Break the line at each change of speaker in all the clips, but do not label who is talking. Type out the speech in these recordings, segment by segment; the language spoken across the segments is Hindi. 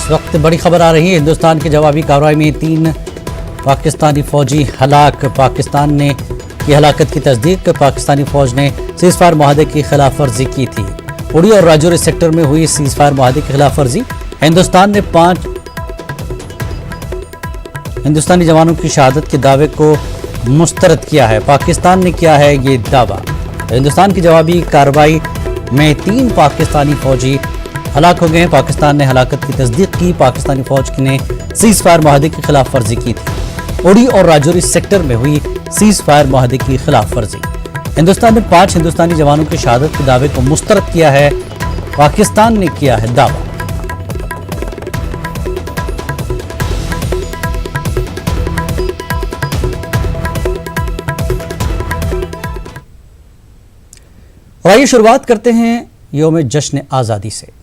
इस वक्त बड़ी खबर आ रही है। हिंदुस्तान की जवाबी कार्रवाई में 3 पाकिस्तानी फौजी हलाक। पाकिस्तान ने की हलाकत की तस्दीक। पाकिस्तानी फौज ने सीज़फायर मुआहदे की खिलाफ वर्जी की थी। उड़ी और राजौरी सेक्टर में हुई सीज़फायर मुआहदे की खिलाफ वर्जी। हिंदुस्तान ने 5 हिंदुस्तानी जवानों की शहादत के दावे को मुस्तरद किया है। पाकिस्तान ने किया है ये दावा। हिंदुस्तान की जवाबी कार्रवाई में 3 पाकिस्तानी फौजी हलाक हो गए हैं। पाकिस्तान ने हलाकत की तस्दीक की। पाकिस्तानी फौज ने सीज़फायर मुआहदे की खिलाफ वर्जी की थी। उड़ी और राजौरी सेक्टर में हुई सीज़फायर मुआहदे की खिलाफ वर्जी। हिंदुस्तान ने 5 हिंदुस्तानी जवानों की शहादत के दावे को मुस्तरद किया है। पाकिस्तान ने किया है दावा। आइए शुरुआत करते हैं यौम जश्न आज़ादी से।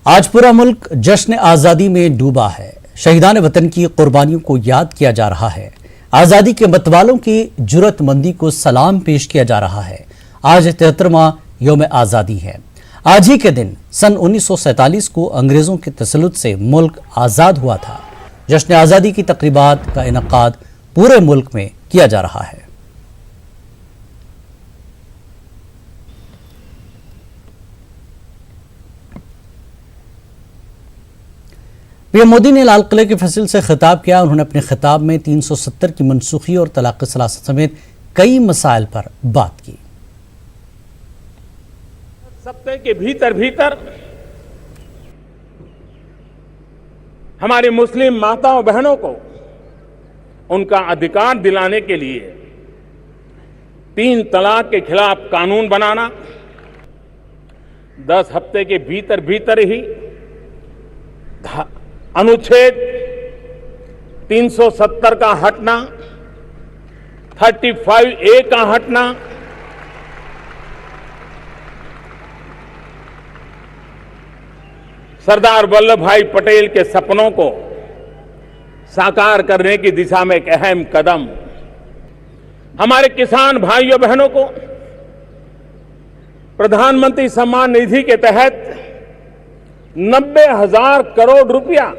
आज पूरा मुल्क जश्न आज़ादी में डूबा है। शहीदान वतन की कुर्बानियों को याद किया जा रहा है। आज़ादी के मतवालों की जुर्रतमंदी को सलाम पेश किया जा रहा है। आज 73वां यौम आज़ादी है। आज ही के दिन सन 1947 को अंग्रेज़ों के तसल्लुत से मुल्क आज़ाद हुआ था। जश्न आज़ादी की तकरीबात का इनकाद पूरे मुल्क में किया जा रहा है। पीएम मोदी ने लाल किले के फैसल से खिताब किया। उन्होंने अपने खिताब में 370 की मनसूखी और तलाक़ सलासा समेत कई मसाइल पर बात की।
सप्ताह के भीतर हमारी मुस्लिम माताओं बहनों को उनका अधिकार दिलाने के लिए 3 तलाक के खिलाफ कानून बनाना, 10 हफ्ते के भीतर ही अनुच्छेद 370 का हटना, 35A का हटना, सरदार वल्लभ भाई पटेल के सपनों को साकार करने की दिशा में एक अहम कदम। हमारे किसान भाइयों बहनों को प्रधानमंत्री सम्मान निधि के तहत 90,000 करोड़ रुपया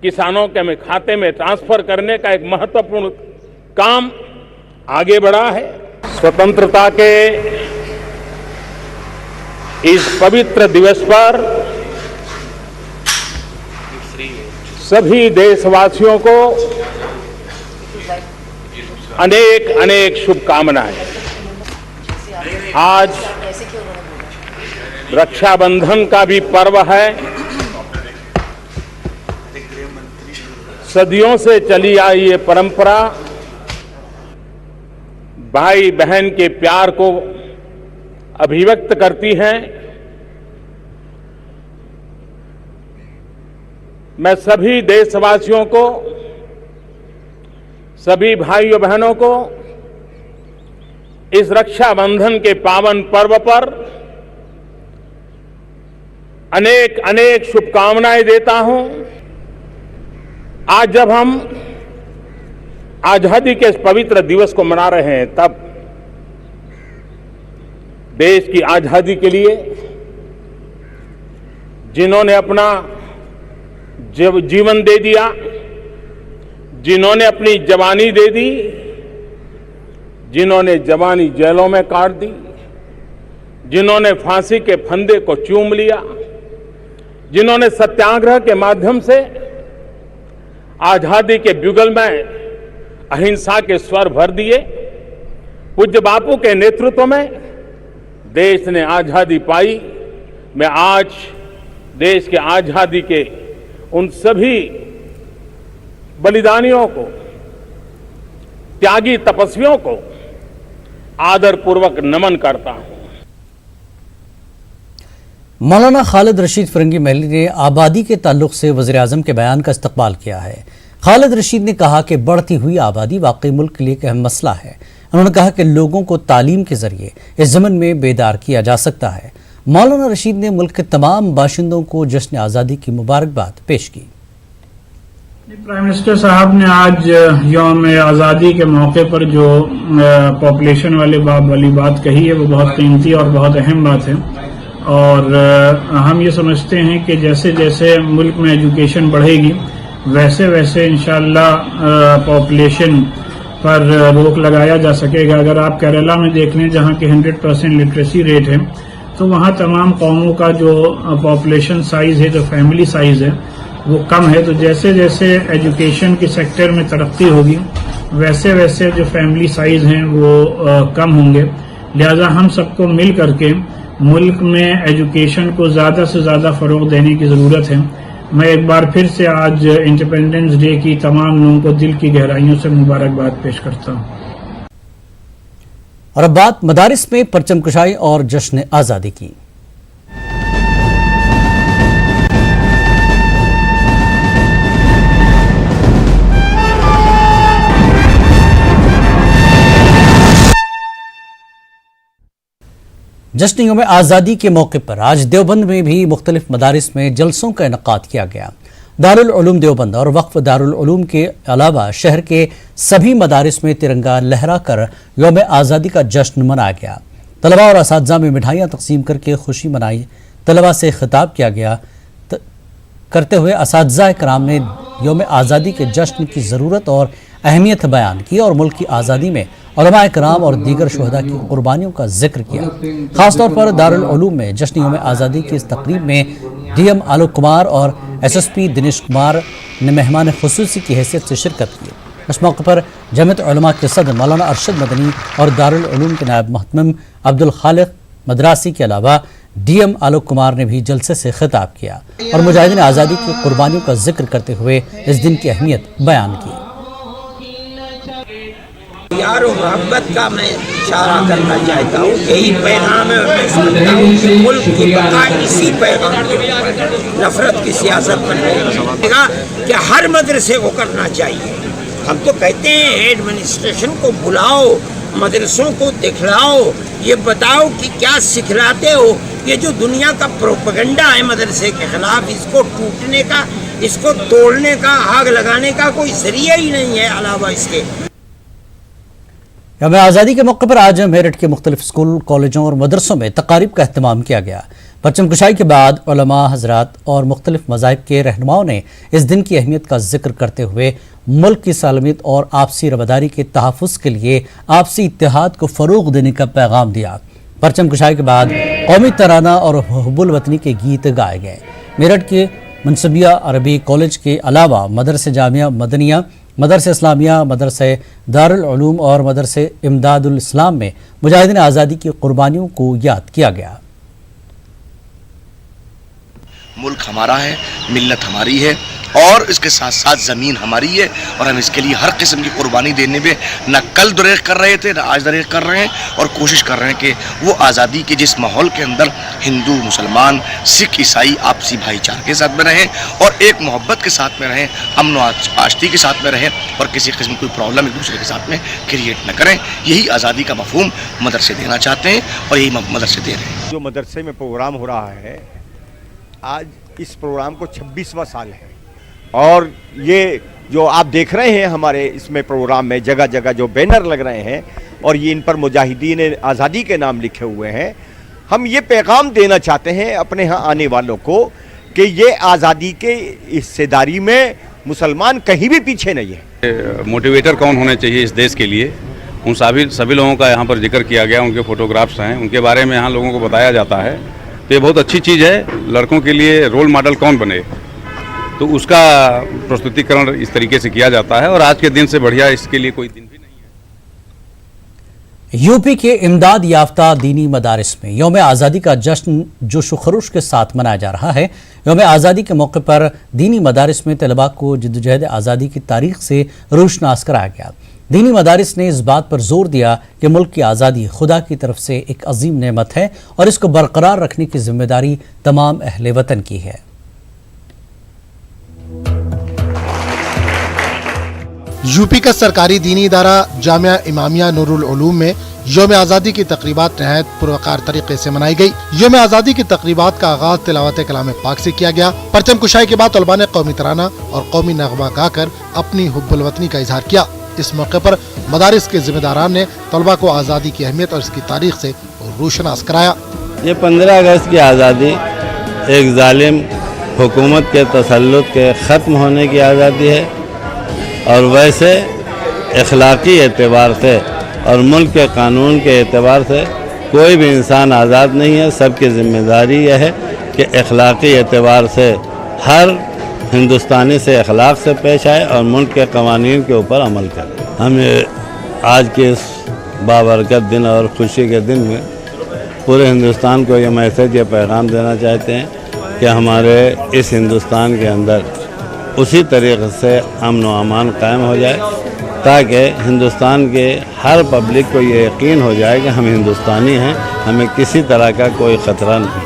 किसानों के खाते में ट्रांसफर करने का एक महत्वपूर्ण काम आगे बढ़ा है। स्वतंत्रता के इस पवित्र दिवस पर सभी देशवासियों को अनेक शुभकामनाएं। आज रक्षाबंधन का भी पर्व है। सदियों से चली आई ये परंपरा भाई बहन के प्यार को अभिव्यक्त करती है। मैं सभी देशवासियों को, सभी भाइयों बहनों को इस रक्षाबंधन के पावन पर्व पर अनेक शुभकामनाएं देता हूं। आज जब हम आजादी के इस पवित्र दिवस को मना रहे हैं, तब देश की आजादी के लिए जिन्होंने अपना जीवन दे दिया, जिन्होंने अपनी जवानी दे दी, जिन्होंने जवानी जेलों में काट दी, जिन्होंने फांसी के फंदे को चूम लिया, जिन्होंने सत्याग्रह के माध्यम से आजादी के ब्युगल में अहिंसा के स्वर भर दिए, पूज्य बापू के नेतृत्व में देश ने आजादी पाई। मैं आज देश के आजादी के उन सभी बलिदानियों को, त्यागी तपस्वियों को आदरपूर्वक नमन करता हूं।
मौलाना खालिद रशीद फिरंगी महली ने आबादी के ताल्लुक से वज़ीर-ए-आज़म के बयान का इस्तक़बाल किया है। खालिद रशीद ने कहा कि बढ़ती हुई आबादी वाकई मुल्क के लिए एक अहम मसला है। उन्होंने कहा कि लोगों को तालीम के जरिए इस ज़मन में बेदार किया जा सकता है। मौलाना रशीद ने मुल्क के तमाम बाशिंदों को जश्न आज़ादी की मुबारकबाद पेश की।
प्राइम मिनिस्टर साहब ने आज यौम आज़ादी के मौके पर जो पॉपुलेशन वाली बात कही है वो बहुत कीमती और बहुत अहम बात है। और हम ये समझते हैं कि जैसे जैसे मुल्क में एजुकेशन बढ़ेगी वैसे वैसे इंशाअल्लाह पॉपुलेशन पर रोक लगाया जा सकेगा। अगर आप केरला में देख लें जहाँ की 100% लिटरेसी रेट है तो वहाँ तमाम कौमों का जो पॉपुलेशन साइज है, जो फैमिली साइज है वो कम है। तो जैसे जैसे एजुकेशन के सेक्टर में तरक्की होगी वैसे वैसे जो फैमिली साइज हैं वो कम होंगे। लिहाजा हम सबको मिल करके मुल्क में एजुकेशन को ज़्यादा से ज़्यादा फ़रोग़ देने की ज़रूरत है। मैं एक बार फिर से आज इंडिपेंडेंस डे की तमाम लोगों को दिल की गहराइयों से मुबारकबाद पेश करता हूँ।
और अब बात मदारिस में परचम कुशाई और जश्न आज़ादी की। जश्न यौम आज़ादी के मौके पर आज देवबंद में भी मुख्तलिफ मदारिस में जलसों का इनकाद किया गया। दारुल उलूम देवबंद और वक्फ दारुल उलूम के अलावा शहर के सभी मदारिस में तिरंगा लहरा कर यौम आज़ादी का जश्न मनाया गया। तलबा और असातिज़ा में मिठाइयाँ तकसीम करके खुशी मनाई। तलबा से खिताब किया गया करते हुए असातिज़ा कराम ने यौम आज़ादी के जश्न की ज़रूरत और अहमियत बयान की और मुल्क की आज़ादी में उलमा कराम और दीगर शुहदा की कुर्बानियों का जिक्र किया। खासतौर पर दारुल उलूम में जश्न यौम आज़ादी की इस तकरीब में DM आलोक कुमार और SSP दिनेश कुमार ने मेहमान खुसूसी की हैसियत से शिरकत की। इस मौके पर जमीयत उलमा के सदर मौलाना अरशद मदनी और दारुल उलूम के नायब मुहतमिम अब्दुल खालिक मदरासी के अलावा DM आलोक कुमार ने भी जलसे से खिताब किया और मुजाहिदीन आज़ादी की कुर्बानियों का जिक्र करते हुए इस दिन की अहमियत बयान की।
प्यार और मोहब्बत का मैं इशारा करना चाहता हूँ। यही पैगाम है और मैं समझता हूँ कि मुल्क की बका इसी पैगाम के ऊपर, नफरत की सियासत पर नहीं कि हर मदरसे को करना चाहिए। हम तो कहते हैं एडमिनिस्ट्रेशन को बुलाओ, मदरसों को दिखलाओ, ये बताओ कि क्या सिखलाते हो। ये जो दुनिया का प्रोपेगेंडा है मदरसे के खिलाफ, इसको टूटने का, इसको तोड़ने का, आग लगाने का कोई जरिया ही नहीं है अलावा इसके।
यौम आज़ादी के मौके पर आज मेरठ के मुख्तलिफ स्कूल, कॉलेजों और मदरसों में तकारीब का अहतमाम किया गया। परचम कुशाई के बाद उलमा हजरात और मुख्तलिफ मज़ाहिब के रहनुमाओं ने इस दिन की अहमियत का जिक्र करते हुए मुल्क की सालमियत और आपसी रवादारी के तहफ़्फ़ुज़ के लिए आपसी इत्तेहाद को फ़रोग़ देने का पैगाम दिया। परचम कुशाई के बाद कौमी तराना और हुब्बुल वतनी के गीत गाए गए। मेरठ के मनसबिया अरबी कॉलेज के अलावा मदरसे जामिया मदनिया, मदरसे इस्लामिया, मदरसे दारुल उलूम और मदरसे इमदादुल इस्लाम में मुजाहिदीन आज़ादी की कुर्बानियों को याद किया गया।
मुल्क हमारा है, मिल्लत हमारी है और इसके साथ साथ ज़मीन हमारी है और हम इसके लिए हर किस्म की कुर्बानी देने में न कल दरेक कर रहे थे, न आज दरेक कर रहे हैं और कोशिश कर रहे हैं कि वो आज़ादी के जिस माहौल के अंदर हिंदू, मुसलमान, सिख, ईसाई आपसी भाईचारे के साथ में रहें और एक मोहब्बत के साथ में रहें, अमन व आश्ती के साथ में रहें और किसी किस्म की प्रॉब्लम एक दूसरे के साथ में क्रिएट न करें। यही आज़ादी का मफहूम मदरसे देना चाहते हैं और यही मदरसे दे रहे हैं।
जो मदरसे में प्रोग्राम हो रहा है, आज इस प्रोग्राम को 26वां साल है और ये जो आप देख रहे हैं हमारे इसमें प्रोग्राम में जगह जगह जो बैनर लग रहे हैं और ये इन पर मुजाहिदीन आज़ादी के नाम लिखे हुए हैं, हम ये पैगाम देना चाहते हैं अपने यहाँ आने वालों को कि ये आज़ादी के हिस्सेदारी में मुसलमान कहीं भी पीछे नहीं है।
मोटिवेटर कौन होने चाहिए इस देश के लिए, उन सभी लोगों का यहाँ पर जिक्र किया गया, उनके फोटोग्राफ्स हैं, उनके बारे में यहाँ लोगों को बताया जाता है। तो ये बहुत अच्छी चीज़ है। लड़कों के लिए रोल मॉडल कौन बने, तो उसका प्रस्तुतिकरण इस तरीके से किया जाता है और आज के दिन से बढ़िया इसके लिए कोई दिन भी नहीं है।
यूपी के इमदाद याफ्ता दीनी मदारिस में यौम आज़ादी का जश्न जोश व खरोश के साथ मनाया जा रहा है। यौम आज़ादी के मौके पर दीनी मदारिस में तलबा को जद्दोजहद आज़ादी की तारीख से रोशनास कराया गया। दीनी मदारिस ने इस बात पर जोर दिया कि मुल्क की आज़ादी खुदा की तरफ से एक अजीम नेमत है और इसको बरकरार रखने की जिम्मेदारी तमाम अहले वतन की है।
यूपी का सरकारी दीनी इदारा जामिया इमामिया नूरुल उलूम में यौम आज़ादी की तकरीबात नहायत पुरवकार तरीके से मनाई गई। यौम आज़ादी की तकरीबात का आगाज तिलावत कलाम पाक से किया गया। परचम कुशाई के बाद तलबा ने कौमी तराना और कौमी नगमा गाकर अपनी हुब्बुल वतनी का इजहार किया। इस मौके पर मदारिस के जिम्मेदारान ने तलबा को आज़ादी की अहमियत और इसकी तारीख से रोशनास कराया।
ये 15 अगस्त की आज़ादी एक जालिम हुकूमत के तसल्लुत के ख़त्म होने की आज़ादी है और वैसे अखलाकी एतबार से और मुल्क के कानून के एतबार से कोई भी इंसान आज़ाद नहीं है। सबकी ज़िम्मेदारी यह है कि अखलाकी एतबार से हर हिंदुस्तानी से अखलाक से पेश आए और मुल्क के कवानीन के ऊपर अमल करे। हम आज के इस बाबरकत दिन और खुशी के दिन में पूरे हिंदुस्तान को ये मैसेज ये पैगाम देना चाहते हैं कि हमारे इस हिंदुस्तान के अंदर उसी तरीके से अमन व अमान कायम हो जाए ताकि हिंदुस्तान के हर पब्लिक को ये यकीन हो जाए कि हम हिंदुस्तानी हैं, हमें किसी तरह का कोई ख़तरा नहीं।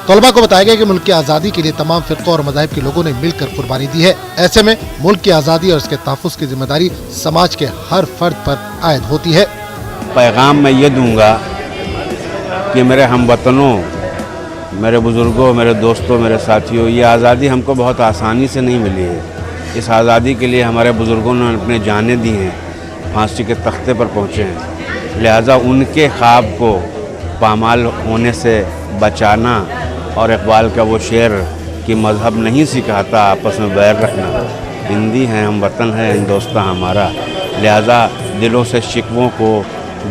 तलबा को बताया गया कि मुल्क की आज़ादी के लिए तमाम फ़िरक़ों और मज़ाहिब के लोगों ने मिलकर कुर्बानी दी है। ऐसे में मुल्क की आज़ादी और उसके तहफ़्फ़ुज़ की जिम्मेदारी समाज के हर फर्द पर आयद होती है।
पैगाम मैं ये दूँगा कि मेरे हमवतनों, मेरे बुज़ुर्गों, मेरे दोस्तों, मेरे साथियों, ये आज़ादी हमको बहुत आसानी से नहीं मिली है। इस आज़ादी के लिए हमारे बुज़ुर्गों ने अपने जानें दी हैं, फांसी के तख्ते पर पहुँचे हैं। लिहाजा उनके ख्वाब को पामाल होने से बचाना और इकबाल का वो शेर कि मज़हब नहीं सिखाता आपस में बैर रखना, हिंदी हैं हम, वतन है हिंदुस्तान हमारा। लिहाजा दिलों से शिकवों को,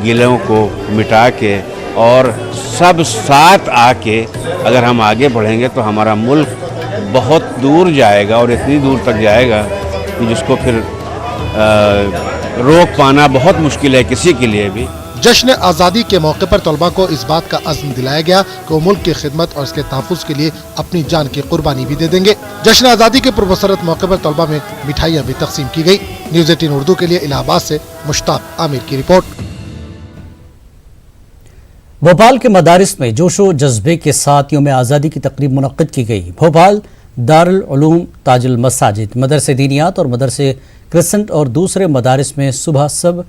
गिलों को मिटा के और सब साथ आके अगर हम आगे बढ़ेंगे तो हमारा मुल्क बहुत दूर जाएगा और इतनी दूर तक जाएगा कि जिसको फिर रोक पाना बहुत मुश्किल है किसी के लिए भी।
जश्न आज़ादी के मौके पर तलबा को इस बात का अज़्म दिलाया गया कि वो मुल्क की खिदमत और उसके तहफ़्फ़ुज़ के लिए अपनी जान की कुर्बानी भी दे देंगे। जश्न आज़ादी के पुरमसरत मौके पर तलबा में मिठाइयाँ भी तकसीम की गई। न्यूज़ 18 उर्दू के लिए इलाहाबाद से मुश्ताक आमिर की रिपोर्ट।
भोपाल के मदारिस में जोशो जज्बे के साथ यौम आज़ादी की तकरीब मुनक़्क़िद की गई। भोपाल दारुल उलूम ताजुल मसाजिद, मदरसे दीनियात और मदरसे क्रिसेंट और दूसरे मदारिस में सुबह सब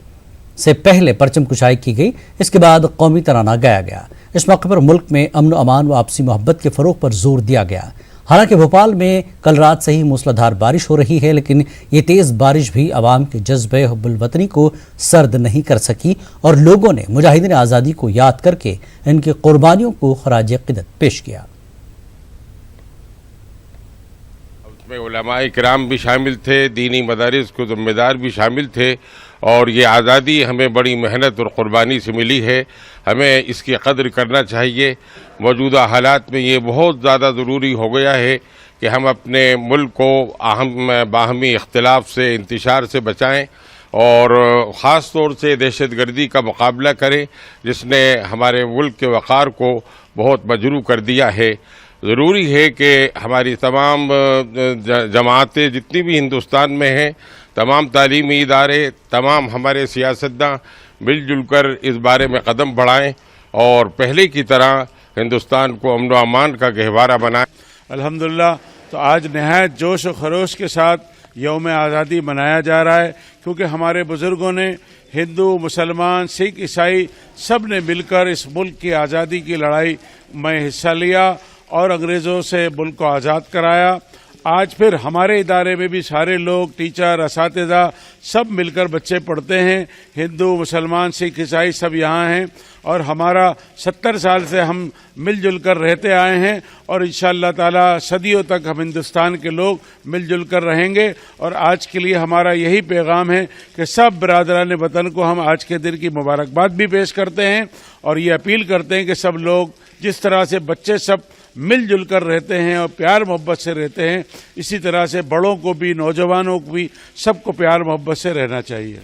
से पहले परचम कुशाई की गई। इसके बाद कौमी तराना गाया गया। इस मौके पर मुल्क में अमन अमान व आपसी मोहब्बत के फ़रोग पर जोर दिया गया। हालांकि भोपाल में कल रात से ही मूसलाधार बारिश हो रही है, लेकिन ये तेज़ बारिश भी आवाम के जज्बे हुब्बुल वतनी को सर्द नहीं कर सकी और लोगों ने मुजाहिदीन आज़ादी को याद करके इनकी कुर्बानियों को खराज क़िदत पेश किया।
उसमें उलमाए किराम भी शामिल थे, दीनी मदारिस को ज़िम्मेदार भी शामिल थे और ये आज़ादी हमें बड़ी मेहनत और क़ुरबानी से मिली है। हमें इसकी कदर करना चाहिए। मौजूदा हालात में ये बहुत ज़्यादा ज़रूरी हो गया है कि हम अपने मुल्क को बाहमी इख्तिलाफ से, इंतशार से बचाएं और ख़ास तौर से दहशतगर्दी का मुकाबला करें जिसने हमारे मुल्क के वक़ार को बहुत मजरूह कर दिया है। ज़रूरी है कि हमारी तमाम जमातें जितनी भी हिंदुस्तान में हैं, तमाम तालीमी इदारे, तमाम हमारे सियासतदान मिलजुल कर इस बारे में कदम बढ़ाएं और पहले की तरह हिंदुस्तान को अमन व अमान का गहवारा बनाएं।
अल्हम्दुलिल्लाह, तो आज नहायत जोश व खरोश के साथ यौम आज़ादी मनाया जा रहा है क्योंकि हमारे बुज़ुर्गों ने, हिंदू, मुसलमान, सिख, ईसाई सब ने मिलकर इस मुल्क की आज़ादी की लड़ाई में हिस्सा लिया और अंग्रेज़ों से मुल्क को आज़ाद कराया। आज फिर हमारे इदारे में भी सारे लोग, टीचर, असातिज़ा सब मिलकर बच्चे पढ़ते हैं। हिंदू, मुसलमान, सिख, ईसाई सब यहाँ हैं और हमारा 70 साल से हम मिलजुल कर रहते आए हैं और इंशाअल्लाह ताला सदियों तक हम हिंदुस्तान के लोग मिलजुल कर रहेंगे। और आज के लिए हमारा यही पैगाम है कि सब बरादरान वतन को हम आज के दिन की मुबारकबाद भी पेश करते हैं और ये अपील करते हैं कि सब लोग जिस तरह से बच्चे सब मिलजुल कर रहते हैं और प्यार मोहब्बत से रहते हैं, इसी तरह से बड़ों को भी, नौजवानों को भी, सबको प्यार मोहब्बत से रहना चाहिए।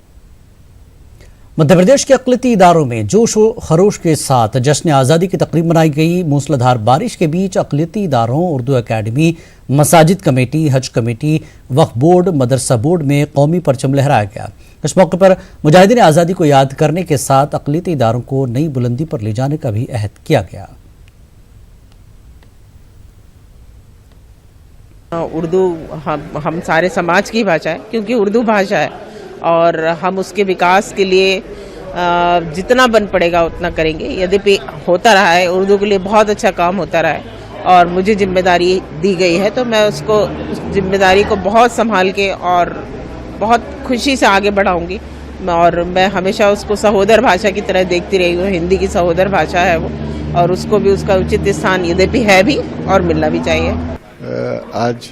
मध्य प्रदेश के अक़लियती इदारों में जोश व खरोश के साथ जश्न आज़ादी की तकरीब मनाई गई। मूसलाधार बारिश के बीच अक़लियती इदारों, उर्दू अकेडमी, मसाजिद कमेटी, हज कमेटी, वक्फ बोर्ड, मदरसा बोर्ड में कौमी परचम लहराया गया। इस मौके पर मुजाहिदीन आज़ादी को याद करने के साथ अक़लियती इदारों को नई बुलंदी पर ले जाने का भी अहद किया गया।
उर्दू हम सारे समाज की भाषा है क्योंकि उर्दू भाषा है और हम उसके विकास के लिए जितना बन पड़ेगा उतना करेंगे। यद्यपि होता रहा है, उर्दू के लिए बहुत अच्छा काम होता रहा है और मुझे जिम्मेदारी दी गई है, तो मैं उस जिम्मेदारी को बहुत संभाल के और बहुत खुशी से आगे बढ़ाऊंगी। और मैं हमेशा उसको सहोदर भाषा की तरह देखती रही हूँ। हिंदी की सहोदर भाषा है वो, और उसको भी उसका उचित स्थान यद्यपि है भी और मिलना भी चाहिए।
आज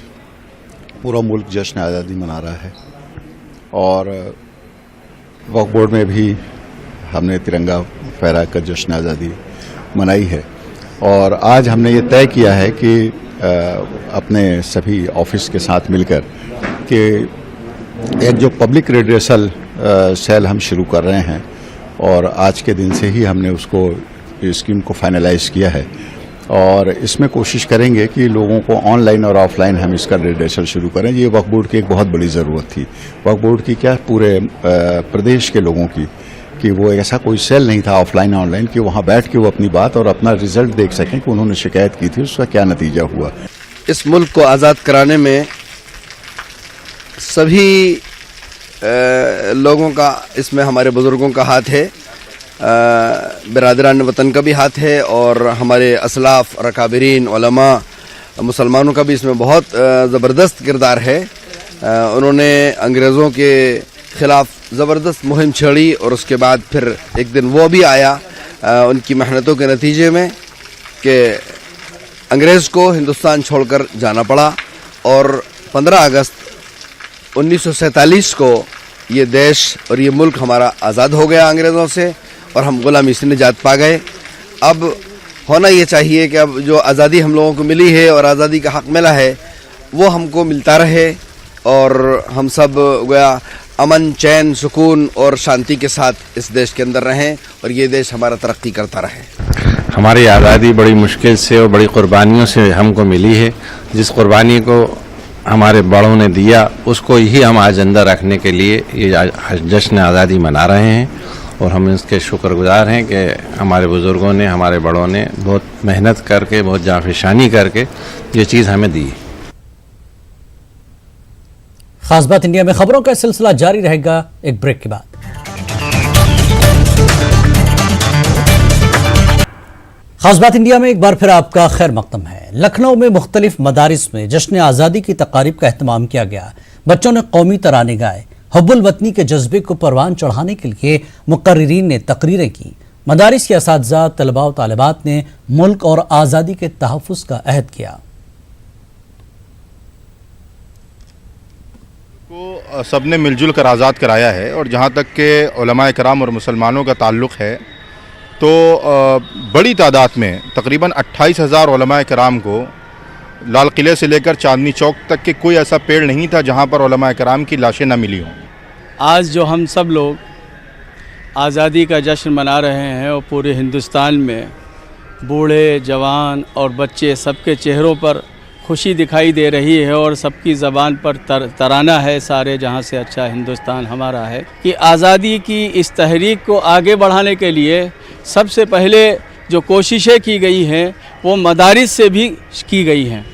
पूरा मुल्क जश्न आज़ादी मना रहा है और वक्फ बोर्ड में भी हमने तिरंगा फहरा कर जश्न आज़ादी मनाई है। और आज हमने ये तय किया है कि अपने सभी ऑफिस के साथ मिलकर कि एक जो पब्लिक रेडिएसल सेल हम शुरू कर रहे हैं, और आज के दिन से ही हमने उसको स्कीम को फाइनलाइज किया है, और इसमें कोशिश करेंगे कि लोगों को ऑनलाइन और ऑफलाइन हम इसका रेडिएशन शुरू करें। ये वक्फ बोर्ड की एक बहुत बड़ी ज़रूरत थी। वक्फ बोर्ड की क्या, पूरे प्रदेश के लोगों की, कि वो ऐसा कोई सेल नहीं था ऑफलाइन ऑनलाइन कि वहाँ बैठ के वो अपनी बात और अपना रिजल्ट देख सकें कि उन्होंने शिकायत की थी उसका क्या नतीजा हुआ।
इस मुल्क को आज़ाद कराने में सभी लोगों का, इसमें हमारे बुज़ुर्गों का हाथ है, बिरादरान वतन का भी हाथ है, और हमारे असलाफ, रकाबिरीन, उलमा, मुसलमानों का भी इसमें बहुत ज़बरदस्त किरदार है। उन्होंने अंग्रेज़ों के ख़िलाफ़ ज़बरदस्त मुहिम छेड़ी और उसके बाद फिर एक दिन वो भी आया उनकी मेहनतों के नतीजे में कि अंग्रेज़ को हिंदुस्तान छोड़कर जाना पड़ा, और 15 अगस्त 1947 को ये देश और ये मुल्क हमारा आज़ाद हो गया अंग्रेज़ों से, और हम गुलामी से निजात पा गए। अब होना ये चाहिए कि अब जो आज़ादी हम लोगों को मिली है और आज़ादी का हक़ मिला है वो हमको मिलता रहे, और हम सब गोया अमन, चैन, सुकून और शांति के साथ इस देश के अंदर रहें और ये देश हमारा तरक्की करता रहे।
हमारी आज़ादी बड़ी मुश्किल से और बड़ी कुर्बानियों से हमको मिली है। जिस कुर्बानी को हमारे बड़ों ने दिया उसको ही हम आज अंदर रखने के लिए ये जश्न आज़ादी मना रहे हैं, और हम इसके शुक्रगुजार हैं कि हमारे बुज़ुर्गों ने, हमारे बड़ों ने बहुत मेहनत करके, बहुत जाफिशानी करके ये चीज़ हमें दी।
खास बात इंडिया में खबरों का सिलसिला जारी रहेगा एक ब्रेक के बाद। खास बात इंडिया में एक बार फिर आपका खैर मकदम है। लखनऊ में मुख्तलिफ मदारिस में जश्न आज़ादी की तकारीब का एहतमाम किया गया। बच्चों ने कौमी तराने गाए। हुब्बुल वतनी के जज्बे को परवान चढ़ाने के लिए मुकर्रिरीन ने तकरीरें की। मदारिस के असातिज़ा, तलबा और तालिबात ने मुल्क और आज़ादी के तहफ़्फ़ुज़ का अहद किया।
को सबने मिलजुल कर आज़ाद कराया है, और जहाँ तक के उलमाए कराम और मुसलमानों का ताल्लुक़ है तो बड़ी तादाद में तकरीबन 28,000 उलमाए कराम को लाल किले से लेकर चांदनी चौक तक के कोई ऐसा पेड़ नहीं था जहाँ पर उलमाए कराम की लाशें न मिली हों।
आज जो हम सब लोग आज़ादी का जश्न मना रहे हैं और पूरे हिंदुस्तान में बूढ़े, जवान और बच्चे सबके चेहरों पर खुशी दिखाई दे रही है, और सबकी ज़बान पर तराना है सारे जहां से अच्छा हिंदुस्तान हमारा है, कि आज़ादी की इस तहरीक को आगे बढ़ाने के लिए सबसे पहले जो कोशिशें की गई हैं वो मदारिस से भी की गई हैं,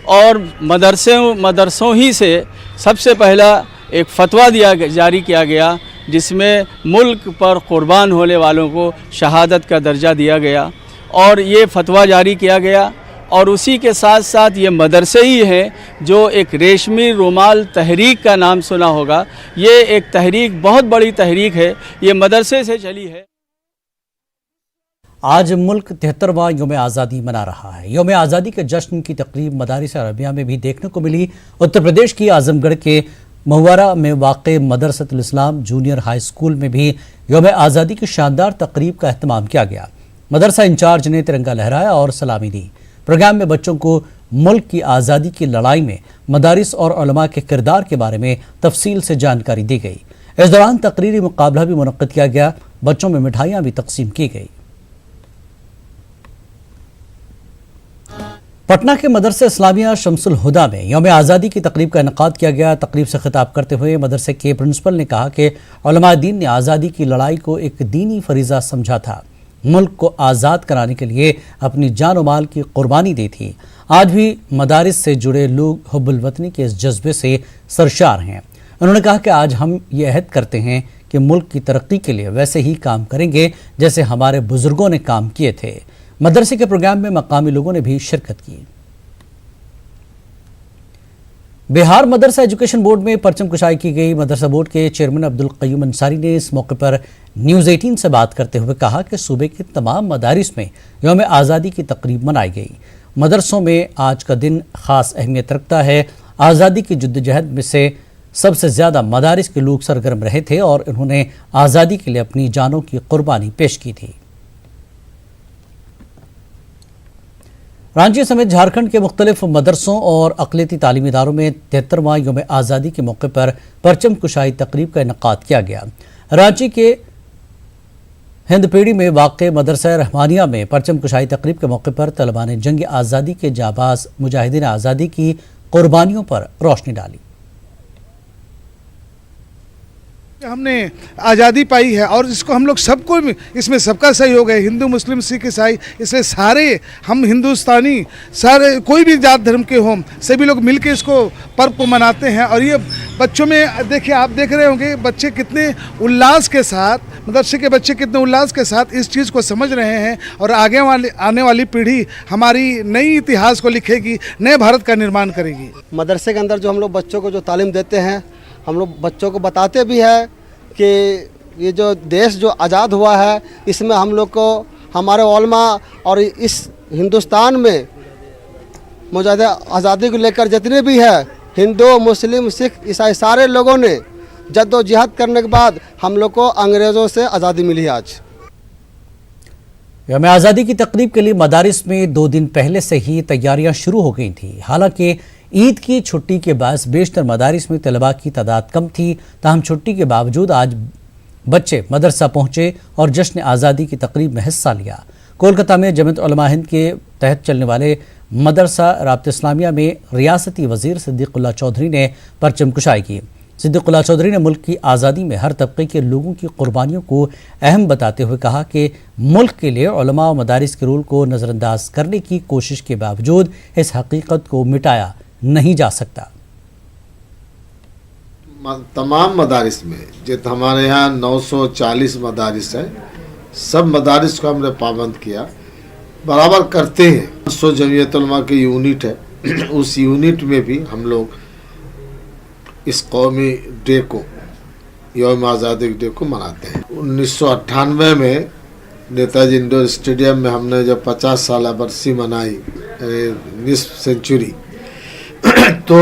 और मदरसों ही से सबसे पहला एक फतवा जारी किया गया जिसमें मुल्क पर क़ुरबान होने वालों को शहादत का दर्जा दिया गया, और ये फतवा जारी किया गया। और उसी के साथ साथ ये मदरसे ही हैं जो एक रेशमी रुमाल तहरीक का नाम सुना होगा। ये एक तहरीक, बहुत बड़ी तहरीक है, ये मदरसे से चली है।
आज मुल्क 73वां यौम आज़ादी मना रहा है। यौम आज़ादी के जश्न की तकरीब मदारिस अरबिया में भी देखने को मिली। उत्तर प्रदेश की आजमगढ़ के महुआरा में वाक़े मदरसतुल इस्लाम जूनियर हाई स्कूल में भी यौम आज़ादी की शानदार तकरीब का एहतमाम किया गया। मदरसा इंचार्ज ने तिरंगा लहराया और सलामी दी। प्रोग्राम में बच्चों को मुल्क की आज़ादी की लड़ाई में मदारिस और उलमा के किरदार के बारे में तफसील से जानकारी दी गई। इस दौरान तकरीरी मुकाबला भी मुनक्किद किया गया। बच्चों में मिठाइयाँ भी तकसीम की गई। पटना के मदरसे इस्लामिया शम्सुल हुदा में यौम आज़ादी की तकरीब का इनकाद किया गया। तकरीब से खिताब करते हुए मदरसे के प्रिंसिपल ने कहा कि उलमाए दीन ने आज़ादी की लड़ाई को एक दीनी फरीज़ा समझा था, मुल्क को आज़ाद कराने के लिए अपनी जान और माल की कुर्बानी दी थी। आज भी मदारिस से जुड़े लोग हुब्बुल वतनी के इस जज्बे से सरशार हैं। उन्होंने कहा कि आज हम ये अहद करते हैं कि मुल्क की तरक्की के लिए वैसे ही काम करेंगे जैसे हमारे बुजुर्गों ने काम किए थे। मदरसे के प्रोग्राम में मकामी लोगों ने भी शिरकत की। बिहार मदरसा एजुकेशन बोर्ड में परचम कुशाई की गई। मदरसा बोर्ड के चेयरमैन अब्दुल कय्यूम अंसारी ने इस मौके पर न्यूज़ 18 से बात करते हुए कहा कि सूबे के तमाम मदारिस में यौम आज़ादी की तकरीब मनाई गई। मदरसों में आज का दिन ख़ास अहमियत रखता है। आज़ादी की जद्दोजहद में से सबसे ज़्यादा मदारिस के लोग सरगर्म रहे थे और उन्होंने आज़ादी के लिए अपनी जानों की कुर्बानी पेश की थी। रांची समेत झारखंड के मुख्तलिफ मदरसों और अक़लियती तालीमी इदारों में 73वां यौम आज़ादी के मौके पर परचम कुशाई तकरीब का इनेकाद किया गया। रांची के हिंदपीढ़ी में वाक़े मदरसा रहमानिया में परचम कुशाई तकरीब के मौके पर तलबा ने जंग आज़ादी के जाबाज मुजाहिदीन आज़ादी की कुर्बानियों पर रोशनी डाली।
हमने आज़ादी पाई है और इसको हम लोग सबको इसमें सबका सहयोग है, हिंदू मुस्लिम सिख ईसाई, इसलिए सारे हम हिंदुस्तानी सारे कोई भी जात धर्म के हों सभी लोग मिलके इसको पर्व को मनाते हैं। और ये बच्चों में देखिए, आप देख रहे होंगे बच्चे कितने उल्लास के साथ, मदरसे के बच्चे कितने उल्लास के साथ इस चीज़ को समझ रहे हैं और आने वाली पीढ़ी हमारी नई इतिहास को लिखेगी, नए भारत का निर्माण करेगी।
मदरसे के अंदर जो हम लोग बच्चों को जो तालीम देते हैं, हम लोग बच्चों को बताते भी हैं कि ये जो देश जो आज़ाद हुआ है इसमें हम लोग को हमारे उलमा और इस हिंदुस्तान में मुजाहिद आज़ादी को लेकर जितने भी है हिंदू मुस्लिम सिख ईसाई सारे लोगों ने जद्दोजहद करने के बाद हम लोग को अंग्रेज़ों से आज़ादी मिली। आज
यौम आज़ादी की तकरीब के लिए मदारिस में 2 दिन पहले से ही तैयारियां शुरू हो गई थी। हालांकि ईद की छुट्टी के बाद बेशतर मदारिस में तलबा की तादाद कम थी, ताहम छुट्टी के बावजूद आज बच्चे मदरसा पहुंचे और जश्न आज़ादी की तकरीब में हिस्सा लिया। कोलकाता में जमीयत उलमा हिंद के तहत चलने वाले मदरसा राब्ता इस्लामिया में रियासती वज़ीर सिद्दीक़ुल्लाह चौधरी ने परचम कुशाई की। सिद्दीक़ुल्लाह चौधरी ने मुल्क की आज़ादी में हर तबके के लोगों की कुर्बानियों को अहम बताते हुए कहा कि मुल्क के लिए उलमा और मदारिस के रोल को नज़रअंदाज करने की कोशिश के बावजूद इस हकीकत को मिटाया नहीं जा सकता।
तमाम मदारिस में जो हमारे यहाँ 940 मदारिस है, सब मदारिस को हमने पाबंद किया, बराबर करते हैं। सो जमीयत उलमा की यूनिट है, उस यूनिट में भी हम लोग इस कौमी डे को, यौम आज़ादी डे को मनाते हैं। 1998 में नेताजी इंडोर स्टेडियम में हमने जब 50 साल बरसी मनाई, निस्फ सेंचुरी, तो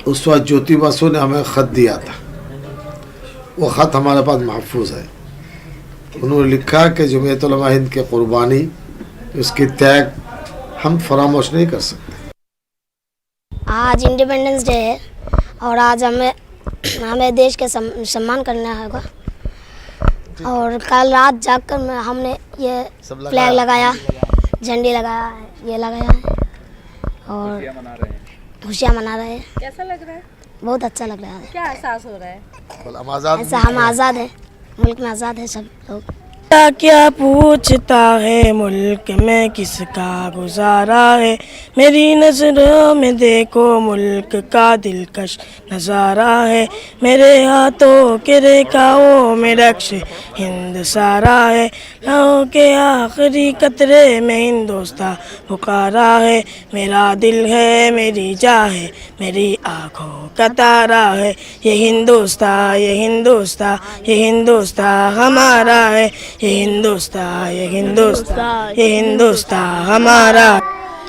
उस वक्त ज्योति बसु ने हमें ख़त दिया था। वो ख़त हमारे पास महफूज है। उन्होंने लिखा कि जमीयत उलमा हिंद की कुर्बानी, उसकी त्याग हम फरामोश नहीं कर सकते।
आज इंडिपेंडेंस डे है और आज हमें देश के सम्मान करना होगा। और कल रात जागकर हमने ये फ्लैग लगाया, झंडी लगाया है, ये लगाया है और खुशियाँ मना रहे हैं।
कैसा लग रहा है?
बहुत अच्छा लग रहा है।
क्या एहसास हो रहा है?
ऐसा हम आज़ाद हैं, मुल्क में आज़ाद है सब लोग।
क्या पूछता है मुल्क में किसका गुजारा है, मेरी नज़रों में देखो मुल्क का दिलकश नज़ारा है, मेरे हाथों के रेखाओं में रक्श हिंद सारा है, लहू के आखिरी कतरे में हिंदुस्तान पुकारा है, मेरा दिल है मेरी जान है मेरी आँखों का तारा है, ये हिंदुस्तान ये हिंदुस्तान ये हिंदुस्तान हमारा है, ये हिंदुस्तान ये हिंदुस्तान ये हिंदुस्तान हमारा।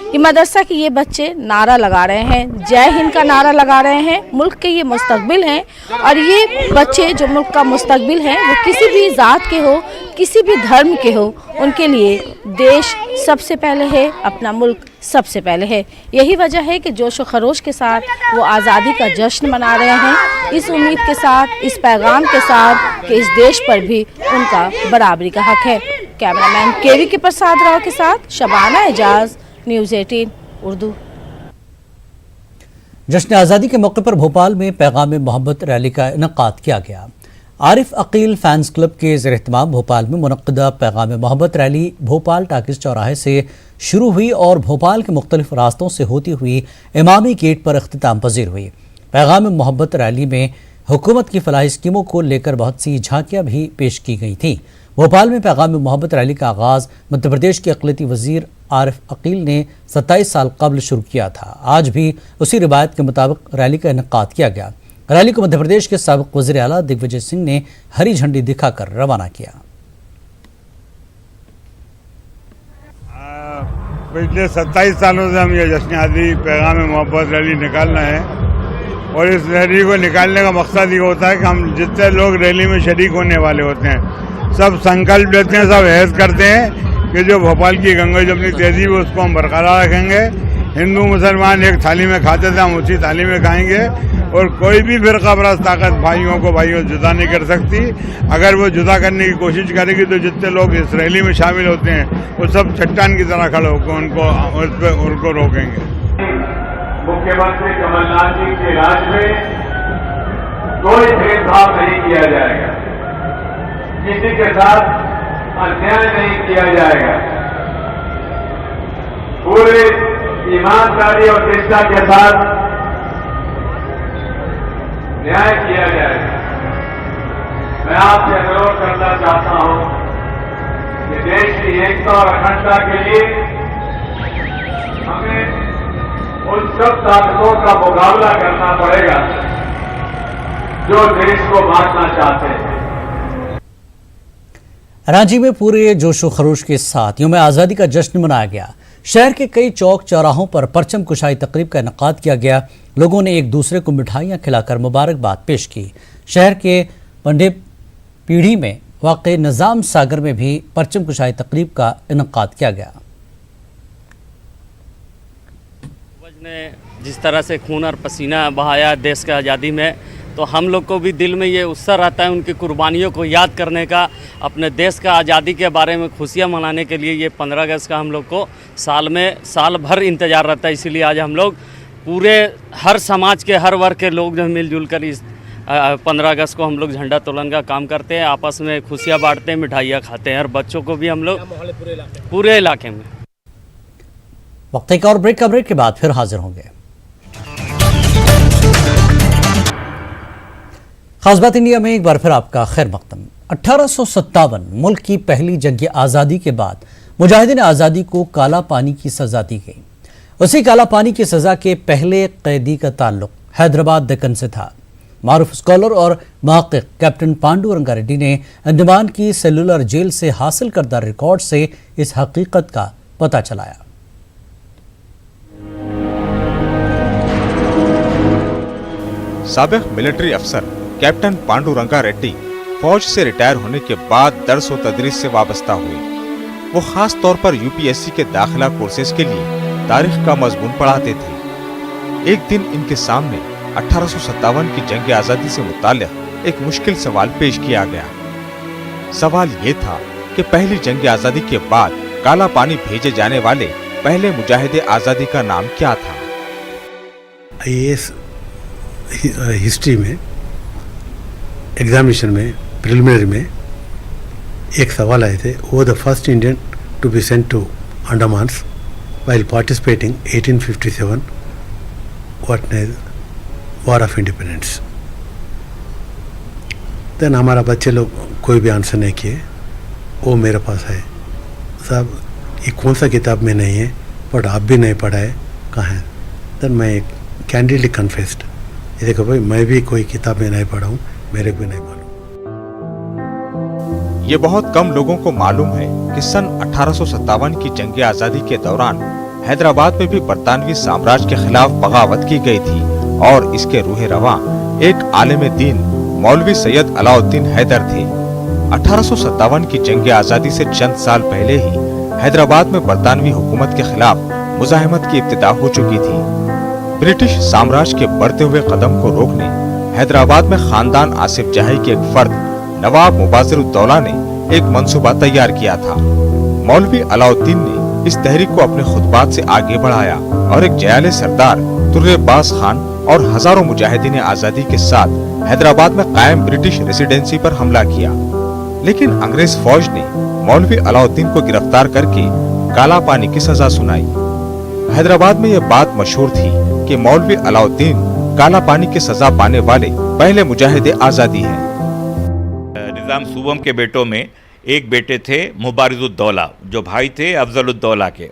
ये मदरसा के ये बच्चे नारा लगा रहे हैं, जय हिंद का नारा लगा रहे हैं। मुल्क के ये मुस्तकबिल हैं और ये बच्चे जो मुल्क का मुस्तकबिल हैं वो किसी भी ज़ात के हो, किसी भी धर्म के हो, उनके लिए देश सबसे पहले है, अपना मुल्क सबसे पहले है। यही वजह है कि जोश व खरोश के साथ वो आज़ादी का जश्न मना रहे हैं, इस उम्मीद के साथ, इस पैगाम के साथ कि इस देश पर भी उनका बराबरी का हक है। कैमरामैन केवी के प्रसाद राव के साथ शबाना एजाज, न्यूज़ 18 उर्दू।
जश्न आज़ादी के मौके पर भोपाल में पैगाम मोहब्बत रैली का इनेकाद किया गया। आरिफ अकील फैंस क्लब के ज़ेर-ए-एहतमाम भोपाल में मुनक़्क़दा पैगाम मोहब्बत रैली भोपाल टाकिज़ चौराहे से शुरू हुई और भोपाल के मुख्तलिफ रास्तों से होती हुई इमामी गेट पर अख्तिताम पजीर हुई। पैगाम मोहब्बत रैली में हुकूमत की फलाही स्कीमों को लेकर बहुत सी झांकियां भी पेश की गई थी। भोपाल में पैगाम मोहब्बत रैली का आगाज मध्य प्रदेश के अक़लियती वजीर आरिफ अकील ने 27 साल कबल शुरू किया था। आज भी उसी रिवायत के मुताबिक रैली का इनेकाद किया गया। रैली को मध्य प्रदेश के साबिक़ वज़ीर आला दिग्विजय सिंह ने हरी झंडी दिखाकर रवाना किया।
पिछले 27 सालों से हम ये जश्न आज़ादी पैगाम मोहब्बत रैली निकाल रहे हैं और इस रैली को निकालने का मकसद ये होता है कि हम जितने लोग रैली में शरीक होने वाले होते हैं सब संकल्प लेते हैं, सब अहद करते हैं कि जो भोपाल की गंगा जमनी तहजीब है उसको हम बरकरार रखेंगे। हिंदू मुसलमान एक थाली में खाते थे, हम उसी थाली में खाएंगे और कोई भी फिरका परस्त ताकत भाइयों को जुदा नहीं कर सकती। अगर वो जुदा करने की कोशिश करेगी तो जितने लोग इस रैली में शामिल होते हैं वो सब चट्टान की तरह खड़े होकर उनको रोकेंगे।
मुख्यमंत्री कमलनाथ जी के राज में कोई भेदभाव नहीं किया जाएगा, किसी के साथ अन्याय नहीं किया जाएगा, पूरे ईमानदारी और निष्ठा के साथ न्याय किया जाएगा। मैं आपसे अनुरोध करना चाहता हूं कि देश की एकता और अखंडता के लिए हमें उन सब ताकतों का मुकाबला करना पड़ेगा जो देश को बांटना चाहते हैं।
रांची में पूरे जोशो खरोश के साथ यौम आज़ादी का जश्न मनाया गया। शहर के कई चौक चौराहों पर परचम कुशाई तकरीब का इनेकाद किया गया। लोगों ने एक दूसरे को मिठाइयाँ खिलाकर मुबारकबाद पेश की। शहर के पंडे पीढ़ी में वाक़े निज़ाम सागर में भी परचम कुशाई तकरीब का इनेकाद किया गया।
ने जिस तरह से खून और पसीना बहाया देश की आज़ादी में, तो हम लोग को भी दिल में ये उत्साह रहता है उनकी कुर्बानियों को याद करने का, अपने देश का आज़ादी के बारे में खुशियाँ मनाने के लिए। ये 15 अगस्त का हम लोग को साल भर इंतज़ार रहता है। इसीलिए आज हम लोग पूरे हर समाज के हर वर्ग के लोग जो मिलजुल कर इस 15 अगस्त को हम लोग झंडा तोलन का काम करते हैं, आपस में खुशियाँ बांटते हैं, मिठाइयाँ खाते हैं और बच्चों को भी हम लोग पूरे इलाके में।
वक्त एक और ब्रेक के बाद फिर हाजिर होंगे। खास बात इंडिया में एक बार फिर आपका खैर मकदम। 1857 मुल्क की पहली जंग आज़ादी के बाद मुजाहिदीन आज़ादी को काला पानी की सज़ा दी गई। उसी काला पानी की सज़ा के पहले कैदी का ताल्लुक हैदराबाद दक्कन से था। मारूफ स्कॉलर और महक़िक़ कैप्टन पांडु रंगारेड्डी ने अंडमान की सेलुलर जेल से हासिल करदा रिकॉर्ड से इस हकीकत का पता चलाया।
साबिक़ मिलिट्री अफसर कैप्टन पांडु रंगारेड्डी फौज से रिटायर होने के बाद दर्स व तदरीस से वाबस्ता हुए। वो खास तौर पर यूपीएससी के दाखिला कोर्सेज के लिए तारीख का मजमून पढ़ाते थे। एक दिन इनके सामने 1857 की जंग आज़ादी से मुताल्लिक़ एक मुश्किल सवाल पेश किया गया। सवाल ये था कि पहली जंग आज़ादी के बाद काला पानी भेजे जाने वाले पहले मुजाहिद आज़ादी का नाम क्या था।
IAS हिस्ट्री में एग्जामिनेशन में प्रिलिमिनरी में एक सवाल आए थे, वो the first Indian to be sent to Andamans while participating 1857 war of independence. Then हमारा बच्चे लोग कोई भी आंसर नहीं किए। वो मेरे पास है, साहब ये कौन सा किताब में नहीं है बट आप भी नहीं पढ़ा है, कहाँ है। देन मैं कैंडिडली कन्फेस्ड, ये देखो भाई मैं भी कोई किताब में नहीं पढ़ा हूँ, मेरे को भी नहीं मालूम।
ये बहुत कम लोगों को मालूम है कि सन 1857 की जंग आज़ादी के दौरान हैदराबाद में भी बरतानवी साम्राज्य के खिलाफ बगावत की गई थी और इसके रूहे रवां एक आलिम दीन मौलवी सैयद अलाउद्दीन हैदर थे। 1857 की जंग आज़ादी से चंद साल पहले ही हैदराबाद में बरतानवी हुकूमत के खिलाफ मुजाहिमत की इब्तिदा हो चुकी थी। ब्रिटिश साम्राज्य के बढ़ते हुए कदम को रोकने हैदराबाद में खानदान आसिफ जाही के एक फर्द नवाब मुबाजिरुद्दौला ने एक मंसूबा तैयार किया था। मौलवी अलाउद्दीन ने इस तहरीक को अपने खुतबात से आगे बढ़ाया और एक जयाले सरदार तुर्रेबाज खान और हजारों मुजाहिदीन आज़ादी के साथ हैदराबाद में कायम ब्रिटिश रेसिडेंसी पर हमला किया। लेकिन अंग्रेज फौज ने मौलवी अलाउद्दीन को गिरफ्तार करके काला पानी की सजा सुनाई। हैदराबाद में यह बात मशहूर थी कि मौलवी अलाउद्दीन काला पानी की सजा पाने वाले पहले मुजाहिदे आजादी हैं।
निज़ाम सूबम के बेटों में एक बेटे थे मुबारिजुद्दौला, जो भाई थे अफजलुद्दौला के।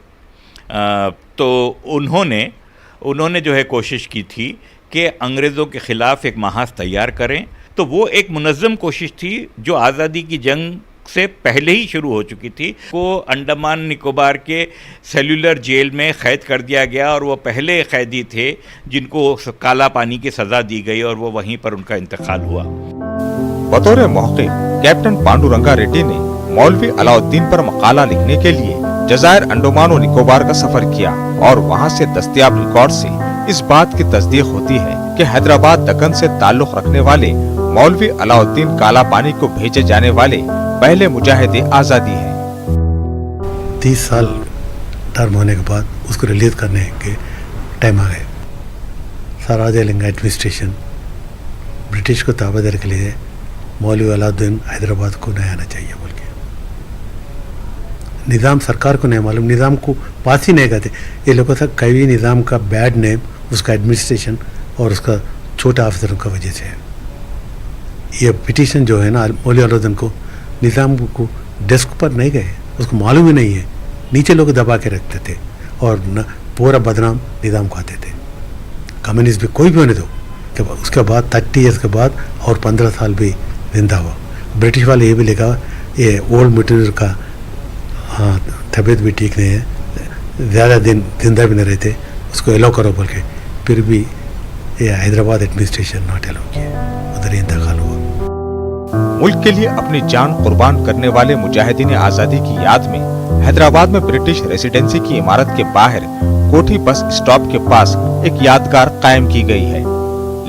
तो उन्होंने जो है कोशिश की थी कि अंग्रेज़ों के ख़िलाफ़ एक महाज तैयार करें। तो वो एक मुनज़्ज़म कोशिश थी जो आज़ादी की जंग से पहले ही शुरू हो चुकी थी। वो अंडमान निकोबार के सेलुलर जेल में क़ैद कर दिया गया और वो पहले कैदी थे जिनको काला पानी की सज़ा दी गई और वो वहीं पर उनका इंतकाल हुआ।
बतौर मौके कैप्टन पांडुरंगा रेड्डी ने मौलवी अलाउद्दीन पर मकाला लिखने के लिए जज़ायर अंडमान और निकोबार का सफर किया और वहां से दस्तयाब रिकॉर्ड से इस बात की तस्दीक होती है कि हैदराबाद दक्कन से ताल्लुक रखने वाले मौलवी अलाउद्दीन काला पानी को भेजे जाने वाले पहले मुजाहिदे आजादी है।
30 साल टर्म होने के बाद उसको रिलीज करने के टाइम आ गए। सराज-ए-लिंग एडमिनिस्ट्रेशन ब्रिटिश को ताबा देने के लिए मौलवी अलाउद्दीन हैदराबाद को नहीं आना चाहिए बोल के। निज़ाम सरकार को नहीं मालूम, निज़ाम को पास ही नहीं करते। ये लोगों तक कई निज़ाम का बैड नेम उसका एडमिनिस्ट्रेशन और उसका छोटा अफसरों का वजह से है। ये पिटीशन जो है ना मौलवी अलाउद्दीन को, निज़ाम को डेस्क पर नहीं गए, उसको मालूम ही नहीं है। नीचे लोग दबा के रखते थे और न पूरा बदनाम निज़ाम को आते थे। कम्युनिस्ट भी कोई भी होने दो, कि उसके बाद 30 ईयर्स के बाद और 15 साल भी जिंदा हुआ। ब्रिटिश वाले ये भी लिखा ये ओल्ड मटीरियल का तबीयत भी ठीक नहीं है, ज़्यादा दिन जिंदा भी नहीं रहते, उसको एलो करो बोल के, फिर भी ये हैदराबाद एडमिनिस्ट्रेशन नॉट एलो किया, उधर ही इंतकाल हुआ।
मुल्क के लिए अपनी जान कुर्बान करने वाले मुजाहिदीन आज़ादी की याद में हैदराबाद में ब्रिटिश रेसिडेंसी की इमारत के बाहर कोठी बस स्टॉप के पास एक यादगार कायम की गई है।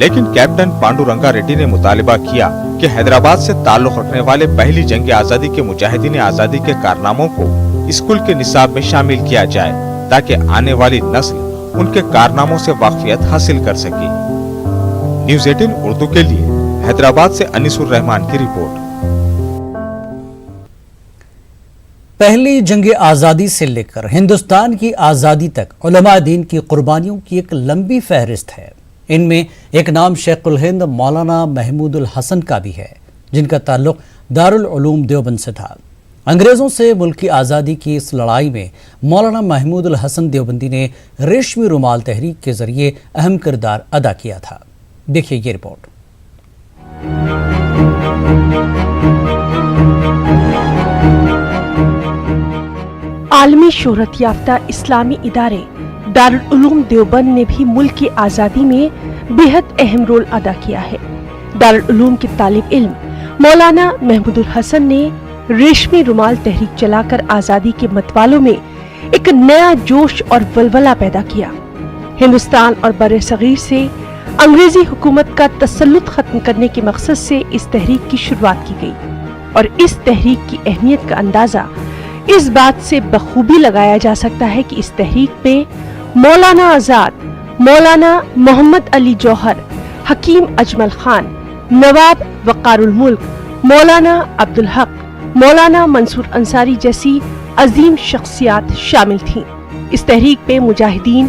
लेकिन कैप्टन पांडुरंगा रेड्डी ने मुतालिबा किया कि हैदराबाद से ताल्लुक रखने वाले पहली जंग आज़ादी के मुजाहिदीन आज़ादी के कारनामों को स्कूल के निसाब में शामिल किया जाए, ताकि आने वाली नस्ल उनके कारनामों से वाकफियत हासिल कर सके। न्यूज़ 18 उर्दू के लिए हैदराबाद से अनीसुर रहमान की रिपोर्ट।
पहली जंग आज़ादी से लेकर हिंदुस्तान की आज़ादी तक उलमा दीन की कुर्बानियों की एक लंबी फहरिस्त है। इनमें एक नाम शेखुल हिंद मौलाना महमूदुल हसन का भी है, जिनका ताल्लुक दारुल उलूम देवबंद से था। अंग्रेज़ों से मुल्क की आज़ादी की इस लड़ाई में मौलाना महमूदुल हसन देवबंदी ने रेशमी रुमाल तहरीक के जरिए अहम किरदार अदा किया था। देखिए ये रिपोर्ट।
आलमी शोहरत याफ्ता इस्लामी इदारे दारुल उलूम देवबंद ने भी मुल्क की आज़ादी में बेहद अहम रोल अदा किया है। दारुल उलूम के तालिब इल्म मौलाना महमूदुल हसन ने रेशमी रुमाल तहरीक चलाकर आज़ादी के मतवालों में एक नया जोश और वलवला पैदा किया। हिंदुस्तान और बर्र-ए-सगीर से अंग्रेजी हुकूमत का तसल्लुत खत्म करने के मकसद से इस तहरीक की शुरुआत की गई और इस तहरीक की अहमियत का अंदाजा इस बात से बखूबी लगाया जा सकता है कि इस तहरीक में मौलाना आजाद, मौलाना मोहम्मद अली जौहर, हकीम अजमल खान, नवाब वक़ारुल मुल्क, मौलाना अब्दुल हक, मौलाना मंसूर अंसारी जैसी अजीम शख्सियात शामिल थीं। इस तहरीक पे मुजाहिदीन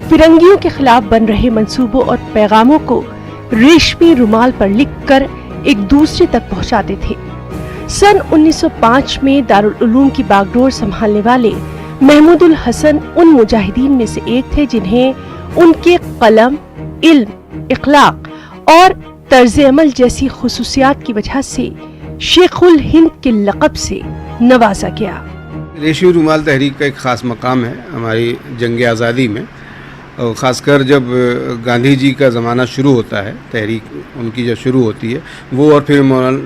फिरंगियों के खिलाफ बन रहे मंसूबों और पैगामों को रेशमी रुमाल पर लिखकर एक दूसरे तक पहुंचाते थे। सन 1905 में दारुल उलूम की बागडोर संभालने वाले महमूदुल हसन उन मुजाहिदीन में से एक थे जिन्हें उनके कलम, इल्म, इखलाक और तर्ज अमल जैसी खुसूसियात की वजह से शेखुल हिंद के लक़ब से नवाजा गया।
रेशमी रुमाल तहरीक का एक ख़ास मकाम है हमारी जंग आज़ादी में, और ख़ासकर जब गांधी जी का ज़माना शुरू होता है, तहरीक उनकी जब शुरू होती है, वो और फिर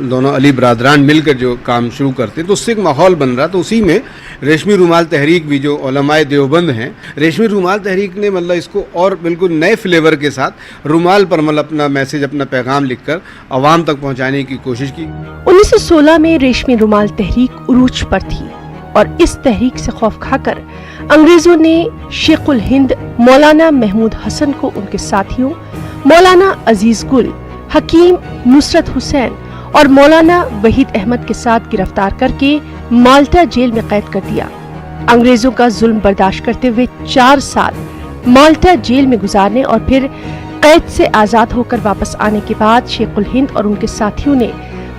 दोनों अली बरादरान मिलकर जो काम शुरू करते हैं, तो उससे एक माहौल बन रहा। तो उसी में रेशमी रुमाल तहरीक भी जो उलमाए देवबंद हैं, रेशमी रुमाल तहरीक ने मतलब इसको और बिल्कुल नए फ्लेवर के साथ रुमाल पर मतलब अपना मैसेज, अपना पैगाम लिखकर आवाम तक पहुँचाने की कोशिश की।
1916 में रेशमी रुमाल तहरीक उरूज पर थी और इस तहरीक से खौफ खाकर अंग्रेजों ने शेखुल हिंद मौलाना महमूद हसन को उनके साथियों मौलाना अजीज गुल, हकीम नुसरत हुसैन और मौलाना वहीद अहमद के साथ गिरफ्तार करके माल्टा जेल में कैद कर दिया। अंग्रेजों का जुल्म बर्दाश्त करते हुए 4 साल माल्टा जेल में गुजारने और फिर कैद से आजाद होकर वापस आने के बाद शेख उल हिंद और उनके साथियों ने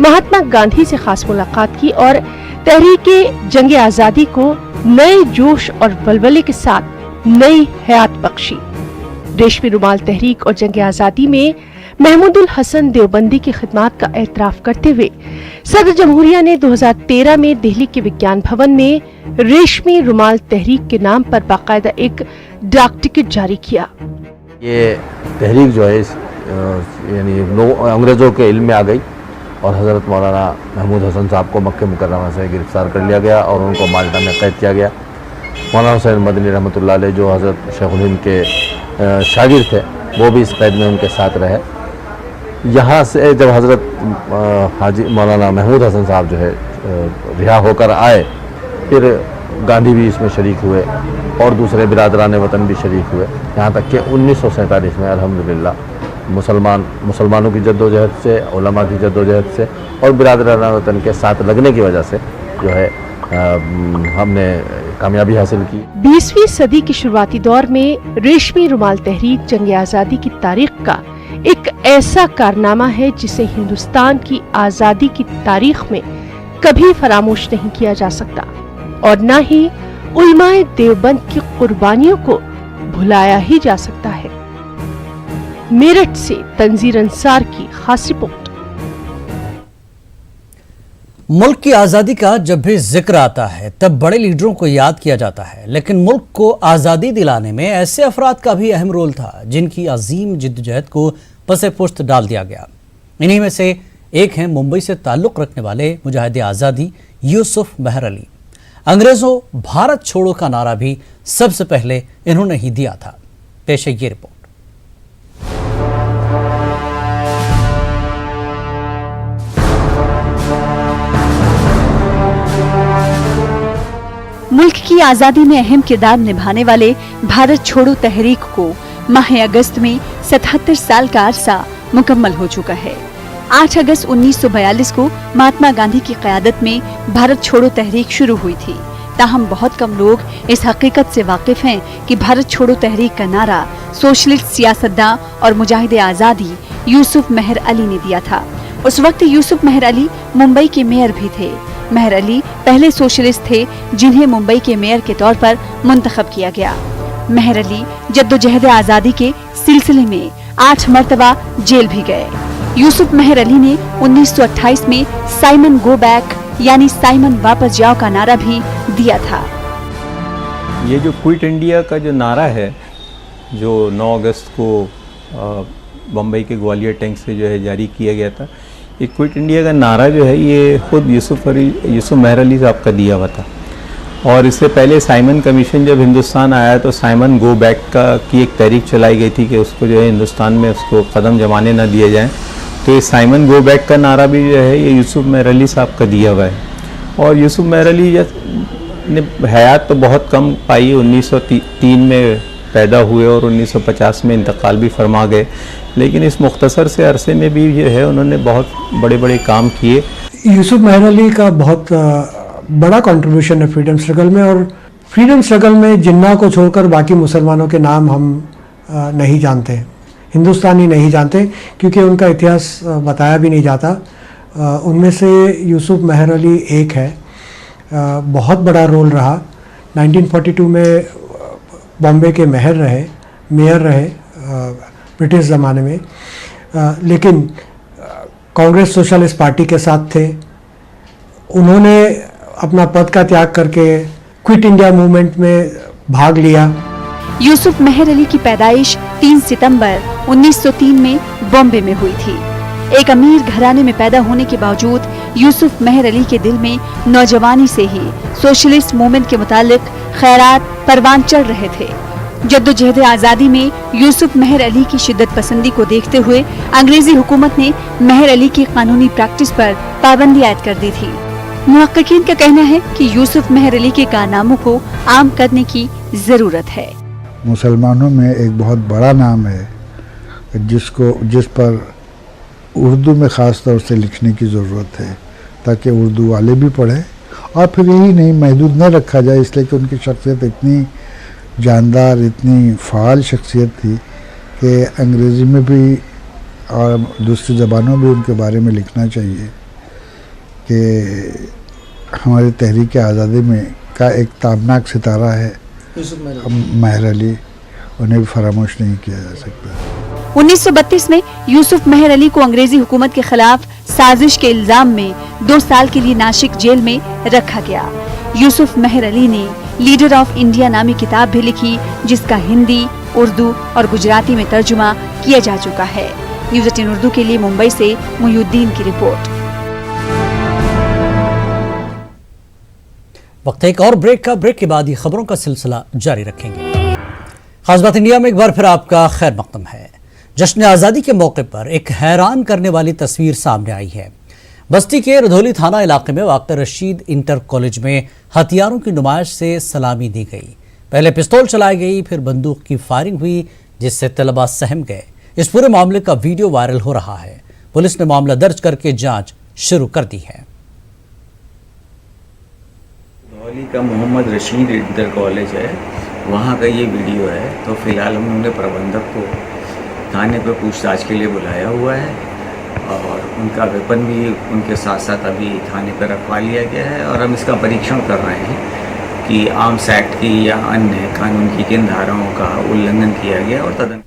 महात्मा गांधी से खास मुलाकात की और तहरीके जंग आजादी को नए जोश और वलवले के साथ नई हयात बख्शी। रेशमी रुमाल तहरीक और जंग आजादी में महमूदुल हसन देवबंदी की खिदमत का एतराफ करते हुए सदर जमहूरिया ने 2013 में दिल्ली के विज्ञान भवन में रेशमी रुमाल तहरीक के नाम पर बाकायदा एक डाक टिकट जारी किया।
ये तहरीक जो है यानी अंग्रेज़ों के इल्म में आ गई और हज़रत मौलाना महमूद हसन साहब को मक्के मुकर्रमा से गिरफ्तार कर लिया गया और उनको माल्टा में कैद किया गया। मौलाना हुसैन मदनी रहमतुल्लाह अलैह जो हज़रत शेख उल हिंद के शागिर्द थे वो भी इस कैद में उनके साथ रहे। यहाँ से जब हज़रत हाजी मौलाना महमूद हसन साहब जो है रिहा होकर आए, फिर गांधी भी इसमें शरीक हुए और दूसरे बिरादरान वतन भी शरीक हुए, यहाँ तक कि 1947 में अल्हम्दुलिल्लाह मुसलमानों की जद्दोजहद से, उलमा की जद्दोजहद से और बिरादरान वतन के साथ लगने की वजह से जो है हमने कामयाबी हासिल की।
20वीं सदी के शुरुआती दौर में रेशमी रुमाल तहरीक जंग आजादी की तारीख का एक ऐसा कारनामा है जिसे हिंदुस्तान की आजादी की तारीख में कभी फरामोश नहीं किया जा सकता और न ही उलमाए देवबंद की कुर्बानियों को भुलाया ही जा सकता है। मेरठ से तंजीर अंसार की खास रिपोर्ट।
मुल्क की आज़ादी का जब भी जिक्र आता है तब बड़े लीडरों को याद किया जाता है, लेकिन मुल्क को आज़ादी दिलाने में ऐसे अफराद का भी अहम रोल था जिनकी अजीम जिद्दोजहद को पसे पुश्त डाल दिया गया। इन्हीं में से एक हैं मुंबई से ताल्लुक़ रखने वाले मुजाहिद आज़ादी यूसुफ मेहर अली। अंग्रेज़ों भारत छोड़ो का नारा भी सबसे पहले इन्होंने ही दिया था। पेश है ये रिपोर्ट।
मुल्क की आजादी में अहम किरदार निभाने वाले भारत छोड़ो तहरीक को माह अगस्त में 77 साल का अरसा मुकम्मल हो चुका है। 8 अगस्त 1942 को महात्मा गांधी की क़यादत में भारत छोड़ो तहरीक शुरू हुई थी। ताहम बहुत कम लोग इस हकीकत से वाकिफ हैं कि भारत छोड़ो तहरीक का नारा सोशलिस्ट सियासतदान और मुजाहिद आज़ादी यूसुफ मेहर अली ने दिया था। उस वक्त यूसुफ मेहर अली मुंबई के मेयर भी थे। मेहर अली पहले सोशलिस्ट थे जिन्हें मुंबई के मेयर के तौर पर मुंतखब किया गया। मेहर अली जद्दोजहद आज़ादी के सिलसिले में 8 मरतबा जेल भी गए। यूसुफ मेहर अली ने 1928 में साइमन गो बैक यानी साइमन वापस जाओ का नारा भी दिया था।
ये जो क्विट इंडिया का जो नारा है जो 9 अगस्त को बम्बई के ग्वालियर टैंक से जो है जारी किया गया था, ये क्विट इंडिया का नारा जो है ये खुद यूसुफ मेहर अली साहब का दिया हुआ था। और इससे पहले साइमन कमीशन जब हिंदुस्तान आया तो साइमन गो बैक की एक तहरीक चलाई गई थी कि उसको जो है हिंदुस्तान में उसको कदम जमाने न दिए जाएं। तो ये साइमन गो बैक का नारा भी जो है ये यूसुफ मेहर अली साहब का दिया हुआ है। और यूसुफ मेहर अली ने हयात तो बहुत कम पाई, 1903 में पैदा हुए और 1950 में इंतकाल भी फरमा गए, लेकिन इस मुख्तसर से अरसे में भी जो है उन्होंने बहुत बड़े बड़े काम किए।
यूसुफ मेहर अली का बहुत बड़ा कंट्रीब्यूशन है फ्रीडम स्ट्रगल में, और फ्रीडम स्ट्रगल में जिन्ना को छोड़कर बाकी मुसलमानों के नाम हम नहीं जानते, हिंदुस्तानी नहीं जानते, क्योंकि उनका इतिहास बताया भी नहीं जाता। उनमें से यूसुफ मेहर अली एक है। बहुत बड़ा रोल रहा। 1942 में बॉम्बे के मेयर रहे ब्रिटिश ज़माने में, लेकिन कांग्रेस सोशलिस्ट पार्टी के साथ थे। उन्होंने अपना पद का त्याग करके क्विट इंडिया मूवमेंट में भाग लिया।
यूसुफ मेहर अली की पैदाइश 3 सितंबर 1903 में बॉम्बे में हुई थी। एक अमीर घराने में पैदा होने के बावजूद यूसुफ मेहर अली के दिल में नौजवानी से ही सोशलिस्ट मूवमेंट के मुतालिक खैरात परवान चढ़ रहे थे। जद्दोजहद आज़ादी में यूसुफ मेहर अली की शिद्दत पसंदी को देखते हुए अंग्रेजी हुकूमत ने मेहर अली की कानूनी प्रैक्टिस पर पाबंदी आयद कर दी थी। मुहक्किकीन का कहना है कि यूसुफ मेहर अली के कारनामों को आम करने की जरूरत है।
मुसलमानों में एक बहुत बड़ा नाम है जिस पर उर्दू में ख़ास तौर से लिखने की ज़रूरत है, ताकि उर्दू वाले भी पढ़ें। और फिर यही नहीं, महदूद न रखा जाए, इसलिए कि उनकी शख्सियत इतनी जानदार, इतनी फ़ाल शख्सियत थी कि अंग्रेज़ी में भी और दूसरी ज़बानों में उनके बारे में लिखना चाहिए कि हमारी तहरीक आज़ादी में का एक ताबनाक सितारा है महर अली, उन्हें भी फरामोश नहीं किया जा सकता।
1932 में यूसुफ मेहर अली को अंग्रेजी हुकूमत के खिलाफ साजिश के इल्जाम में 2 साल के लिए नासिक जेल में रखा गया। यूसुफ मेहर अली ने लीडर ऑफ इंडिया नामी किताब भी लिखी, जिसका हिंदी, उर्दू और गुजराती में तर्जुमा किया जा चुका है। न्यूज़ 18 उर्दू के लिए मुंबई से मुहिउद्दीन की रिपोर्ट।
वक्त एक और ब्रेक का। ब्रेक के बाद ये खबरों का सिलसिला जारी रखेंगे। खास बात इंडिया में एक बार फिर आपका खैर मकदम है। जश्न आज़ादी के मौके पर एक हैरान करने वाली तस्वीर सामने आई है। बस्ती के रधौली थाना इलाके में वाक़ रशीद इंटर कॉलेज में हथियारों की नुमाइश से सलामी दी गई। पहले पिस्तौल चलाई गई, फिर बंदूक की फायरिंग हुई, जिससे तलबा सहम गए। इस पूरे मामले का वीडियो वायरल हो रहा है। पुलिस ने मामला दर्ज करके जांच शुरू कर दी है।
रधौली का मोहम्मद रशीद इंटर कॉलेज है, वहाँ का ये वीडियो है। तो फिलहाल हमने प्रबंधक को थाने पर पूछताछ के लिए बुलाया हुआ है और उनका वेपन भी उनके साथ साथ अभी थाने पर रखवा लिया गया है और हम इसका परीक्षण कर रहे हैं कि आर्म्स एक्ट की या अन्य कानून की किन धाराओं का उल्लंघन किया गया। और तदन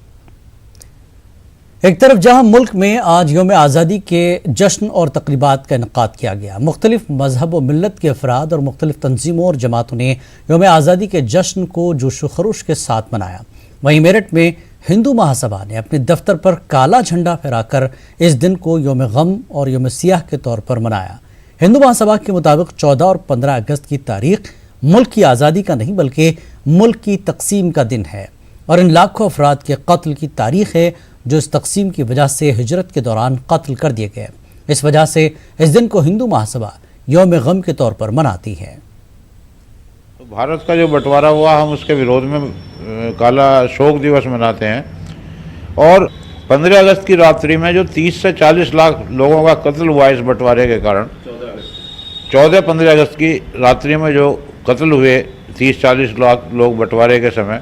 एक तरफ जहां मुल्क में आज यौम आज़ादी के जश्न और तकरीबात का इनकाद किया गया, मुख्तलिफ मजहब व मिल्लत के अफराद और मुख्तलिफ तंजीमों और जमातों ने यौम आज़ादी के जश्न को जोश व खरोश के साथ मनाया। वहीं मेरठ में हिंदू महासभा ने अपने दफ्तर पर काला झंडा फहराकर इस दिन को यौम गम और यौम सियाह के तौर पर मनाया। हिंदू महासभा के मुताबिक 14 और 15 अगस्त की तारीख मुल्क की आज़ादी का नहीं बल्कि मुल्क की तकसीम का दिन है और इन लाखों अफराद के कत्ल की तारीख है जो इस तकसीम की वजह से हिजरत के दौरान कत्ल कर दिए गए। इस वजह से इस दिन को हिंदू महासभा यौम गम के तौर पर मनाती है।
तो भारत का जो बंटवारा हुआ, हम उसके विरोध में काला शोक दिवस मनाते हैं। और 15 अगस्त की रात्रि में जो 30 से 40 लाख लोगों का कत्ल हुआ इस बंटवारे के कारण, 14-15 अगस्त की रात्रि में जो कत्ल हुए 30-40 लाख लोग बंटवारे के समय,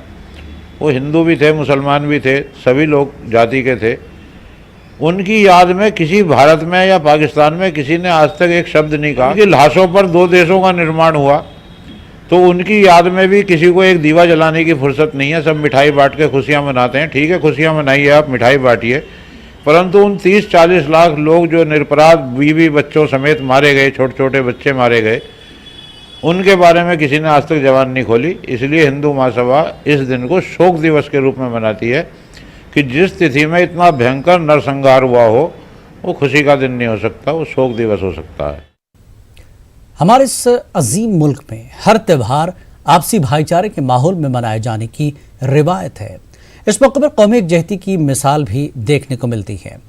वो हिंदू भी थे, मुसलमान भी थे, सभी लोग जाति के थे। उनकी याद में किसी भारत में या पाकिस्तान में किसी ने आज तक एक शब्द नहीं कहा कि लाशों पर 2 देशों का निर्माण हुआ। तो उनकी याद में भी किसी को एक दीवा जलाने की फुर्सत नहीं है। सब मिठाई बांट के खुशियाँ मनाते हैं। ठीक है, खुशियाँ मनाइए, आप मिठाई बांटिए, परंतु उन 30-40 लाख लोग जो निरपराध बीवी बच्चों समेत मारे गए, छोटे छोटे बच्चे मारे गए, उनके बारे में किसी ने आज तक जबान नहीं खोली। इसलिए हिंदू महासभा इस दिन को शोक दिवस के रूप में मनाती है कि जिस तिथि में इतना भयंकर नरसंहार हुआ हो, वो खुशी का दिन नहीं हो सकता, वो शोक दिवस हो सकता है।
हमारे इस अजीम मुल्क में हर त्यौहार आपसी भाईचारे के माहौल में मनाए जाने की रिवायत है। इस मौके पर कौमी एकजहती की मिसाल भी देखने को मिलती है।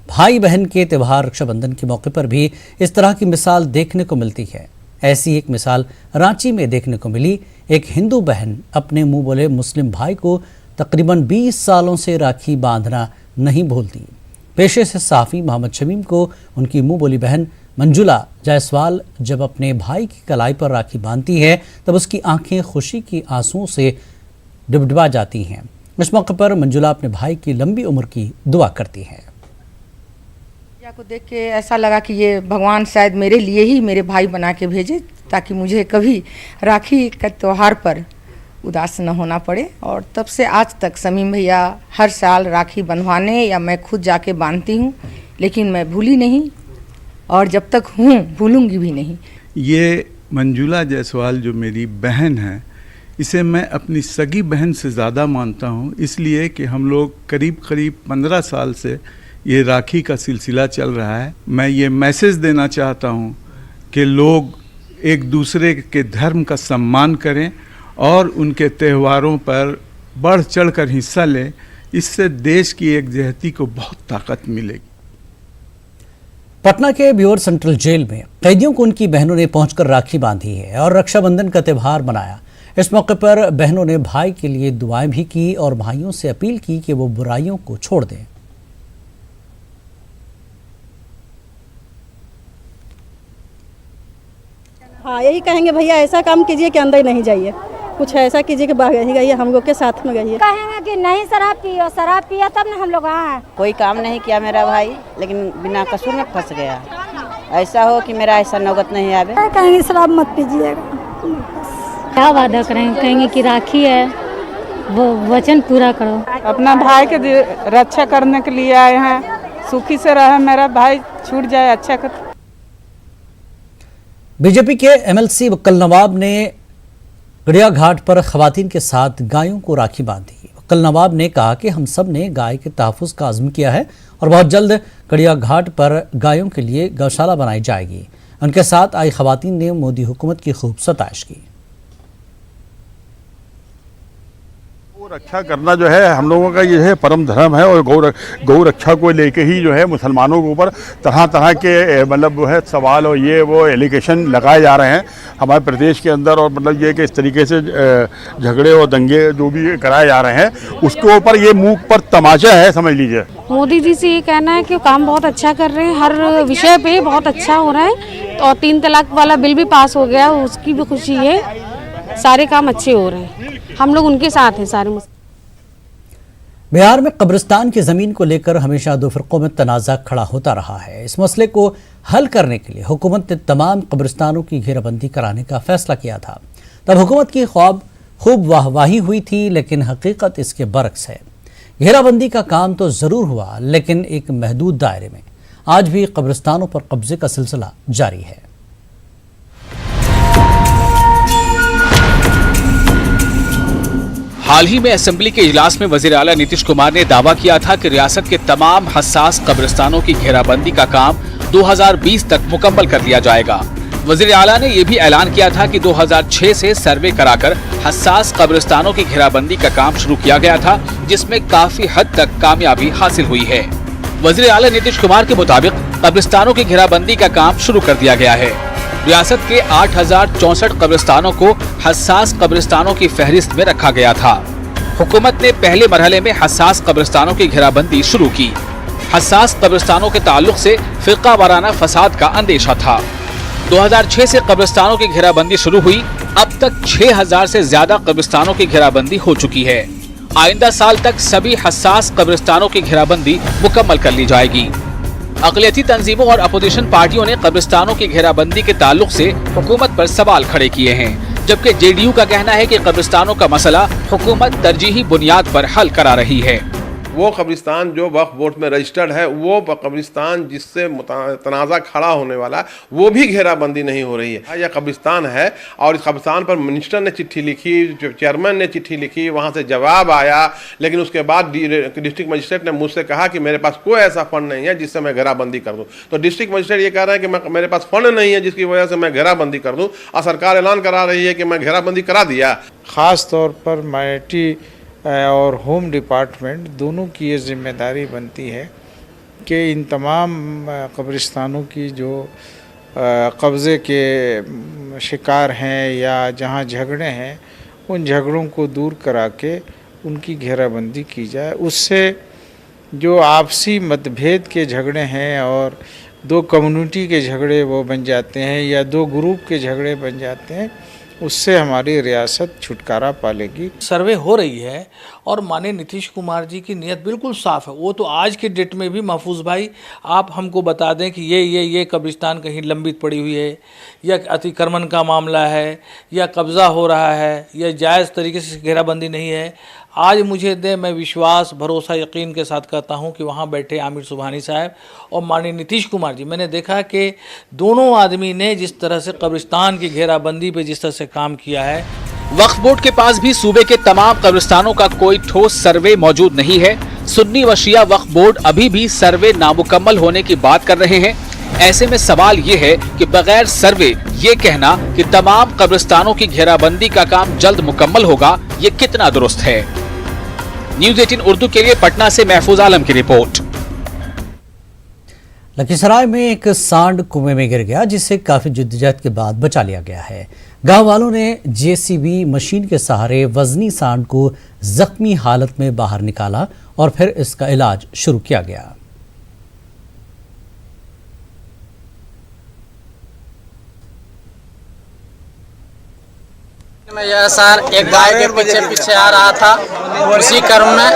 भाई बहन के त्यौहार रक्षाबंधन के मौके पर भी इस तरह की मिसाल देखने को मिलती है। ऐसी एक मिसाल रांची में देखने को मिली। एक हिंदू बहन अपने मुंह बोले मुस्लिम भाई को तकरीबन 20 सालों से राखी बांधना नहीं भूलती। पेशे से साफ़ी मोहम्मद शमीम को उनकी मुंह बोली बहन मंजुला जायसवाल जब अपने भाई की कलाई पर राखी बांधती है तब उसकी आंखें खुशी की आंसुओं से डुबडुबा जाती हैं। इस मौके पर मंजुला अपने भाई की लंबी उम्र की दुआ करती है।
को देख के ऐसा लगा कि ये भगवान शायद मेरे लिए ही मेरे भाई बना के भेजे, ताकि मुझे कभी राखी का त्यौहार पर उदास न होना पड़े। और तब से आज तक शमीम भैया हर साल राखी बंधवाने या मैं खुद जाके बांधती हूँ, लेकिन मैं भूली नहीं और जब तक हूँ भूलूंगी भी नहीं।
ये मंजुला जायसवाल जो मेरी बहन है, इसे मैं अपनी सगी बहन से ज़्यादा मानता हूँ, इसलिए कि हम लोग करीब 15 साल से ये राखी का सिलसिला चल रहा है। मैं ये मैसेज देना चाहता हूँ कि लोग एक दूसरे के धर्म का सम्मान करें और उनके त्योहारों पर बढ़ चढ़कर हिस्सा लें। इससे देश की एकजहती को बहुत ताकत मिलेगी।
पटना के ब्यूर सेंट्रल जेल में कैदियों को उनकी बहनों ने पहुंचकर राखी बांधी है और रक्षाबंधन का त्यौहार मनाया। इस मौके पर बहनों ने भाई के लिए दुआएं भी की और भाइयों से अपील की कि वो बुराइयों को छोड़ दें।
हाँ, यही कहेंगे भैया ऐसा काम कीजिए कि अंदर नहीं जाइए। कुछ ऐसा कीजिए कि गई हम लोग के साथ में गई है।
कहेंगे कि नहीं शराब पियो, शराब पिया तब ना हम लोग आए।
कोई काम नहीं किया मेरा भाई, लेकिन बिना कसूर में फंस गया। ऐसा हो कि मेरा ऐसा नौबत नहीं आवे।
कहेंगे शराब मत पीजिएगा।
क्या वादा करेंगे, कहेंगे कि राखी है वो वचन पूरा करो।
अपना भाई के रक्षा करने के लिए आए हैं, सुखी से रहे मेरा भाई, छूट जाए अच्छा कर।
बीजेपी के एमएलसी वक्कल नवाब ने गड़िया घाट पर खवातीन के साथ गायों को राखी बांधी। वक्कल नवाब ने कहा कि हम सब ने गाय के तहफ़्फ़ुज़ का अज़्म किया है और बहुत जल्द गड़िया घाट पर गायों के लिए गौशाला बनाई जाएगी। उनके साथ आई खवातीन ने मोदी हुकूमत की खूब सताइश की।
रक्षा करना जो है हम लोगों का ये है परम धर्म है, और गौ रक्षा को लेके ही जो है मुसलमानों के ऊपर तरह तरह के मतलब जो है सवाल और ये वो एलिगेशन लगाए जा रहे हैं हमारे प्रदेश के अंदर। और मतलब ये कि इस तरीके से झगड़े और दंगे जो भी कराए जा रहे हैं उसके ऊपर ये मुंह पर तमाचा है, समझ लीजिए।
मोदी जी से ये कहना है कि काम बहुत अच्छा कर रहे हैं, हर विषय पे बहुत अच्छा हो रहा है। और 3 तलाक वाला बिल भी पास हो गया, उसकी भी खुशी है। सारे काम अच्छे हो रहे हैं, हम लोग उनके साथ हैं सारे।
बिहार में कब्रिस्तान की ज़मीन को लेकर हमेशा दो फ़िरक़ों में तनाज़ा खड़ा होता रहा है। इस मसले को हल करने के लिए हुकूमत ने तमाम कब्रिस्तानों की घेराबंदी कराने का फैसला किया था। तब हुकूमत की खूब वाहवाही हुई थी, लेकिन हकीकत इसके बरक्स है। घेराबंदी का काम तो ज़रूर हुआ, लेकिन एक महदूद दायरे में। आज भी कब्रिस्तानों पर कब्जे का सिलसिला जारी है।
हाल ही में असेंबली के इजलास में वजीर आला नीतीश कुमार ने दावा किया था कि रियासत के तमाम हसास कब्रिस्तानों की घेराबंदी का काम 2020 तक मुकम्मल कर लिया जाएगा। वजीर आला ने यह भी ऐलान किया था कि 2006 से सर्वे कराकर हसास कब्रिस्तानों की घेराबंदी का काम शुरू किया गया था, जिसमें काफी हद तक कामयाबी हासिल हुई है। वजीर आला नीतीश कुमार के मुताबिक कब्रिस्तानों की घेराबंदी का काम शुरू कर दिया गया है। रियासत के 8064 कब्रिस्तानों को हसास कब्रिस्तानों की फहरिस्त में रखा गया था। हुकूमत ने पहले मरहले में हसास कब्रिस्तानों की घेराबंदी शुरू की। हसास कब्रिस्तानों के ताल्लुक से फिरका वाराना फसाद का अंदेशा था। 2006 से कब्रिस्तानों की घेराबंदी शुरू हुई। अब तक 6000 से ज्यादा कब्रिस्तानों की घेराबंदी हो चुकी है। आइंदा साल तक सभी हसास कब्रिस्तानों की घेराबंदी मुकम्मल कर ली जाएगी। अक़लियती तंजीमों और अपोजिशन पार्टियों ने कब्रिस्तानों की घेराबंदी के ताल्लुक से हुकूमत पर सवाल खड़े किए हैं, जबकि जेडीयू का कहना है कि कब्रिस्तानों का मसला हुकूमत तरजीही बुनियाद पर हल करा रही है।
वो कब्रिस्तान जो वक्फ बोर्ड में रजिस्टर्ड है, वो कब्रिस्तान जिससे तनाज़ा खड़ा होने वाला, वो भी घेराबंदी नहीं हो रही है। यह कब्रिस्तान है और इस कब्रिस्तान पर मिनिस्टर ने चिट्ठी लिखी, चेयरमैन ने चिट्ठी लिखी, वहाँ से जवाब आया, लेकिन उसके बाद डिस्ट्रिक्ट मजिस्ट्रेट ने मुझसे कहा कि मेरे पास कोई ऐसा फंड नहीं है जिससे मैं घेराबंदी कर दूँ। तो डिस्ट्रिक्ट मजिस्ट्रेट ये कह रहे हैं कि मेरे पास फंड नहीं है जिसकी वजह से मैं घेराबंदी कर दूँ, और सरकार ऐलान करा रही है कि मैं घेराबंदी करा दिया।
ख़ास तौर पर माइनॉरिटी और होम डिपार्टमेंट दोनों की ये जिम्मेदारी बनती है कि इन तमाम कब्रिस्तानों की जो कब्ज़े के शिकार हैं या जहां झगड़े हैं, उन झगड़ों को दूर करा के उनकी घेराबंदी की जाए। उससे जो आपसी मतभेद के झगड़े हैं और दो कम्युनिटी के झगड़े वो बन जाते हैं या दो ग्रुप के झगड़े बन जाते हैं, उससे हमारी रियासत छुटकारा पालेगी।
सर्वे हो रही है और माननीय नीतीश कुमार जी की नीयत बिल्कुल साफ़ है। वो तो आज के डेट में भी महफूज भाई आप हमको बता दें कि ये कब्रिस्तान कहीं लंबित पड़ी हुई है, या अतिक्रमण का मामला है, या कब्ज़ा हो रहा है, या जायज़ तरीके से घेराबंदी नहीं है। आज मुझे दे, मैं विश्वास भरोसा यकीन के साथ कहता हूं कि वहां बैठे आमिर सुबहानी साहब और माननीय नीतीश कुमार जी, मैंने देखा कि दोनों आदमी ने जिस तरह से कब्रिस्तान की घेराबंदी पे जिस तरह से काम किया है।
वक्फ बोर्ड के पास भी सूबे के तमाम कब्रिस्तानों का कोई ठोस सर्वे मौजूद नहीं है। सुन्नी व शिया वक्फ बोर्ड अभी भी सर्वे नामुकम्मल होने की बात कर रहे हैं। ऐसे में सवाल ये है कि बगैर सर्वे ये कहना कि तमाम कब्रिस्तानों की घेराबंदी का काम जल्द मुकम्मल होगा, ये कितना दुरुस्त है। न्यूज़ 18 उर्दू के लिए पटना से महफूज आलम की रिपोर्ट।
लखीसराय में एक सांड कुएं में गिर गया, जिसे काफी जिद्दोजहद के बाद बचा लिया गया है। गांव वालों ने जेसीबी मशीन के सहारे वजनी सांड को जख्मी हालत में बाहर निकाला और फिर इसका इलाज शुरू किया गया।
यह सार एक गाय के पीछे पीछे आ रहा था, उसी क्रम में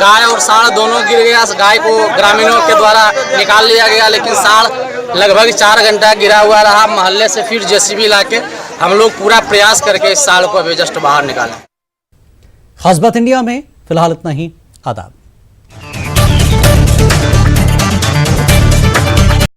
गाय और सांड दोनों गिर गया। गाय को ग्रामीणों के द्वारा निकाल लिया गया, लेकिन सांड लगभग 4 घंटा गिरा हुआ रहा। मोहल्ले से फिर जेसीबी लाके हम लोग पूरा प्रयास करके इस सांड को अभी जस्ट बाहर निकालें।
खास बात इंडिया में फिलहाल इतना ही। आदाब।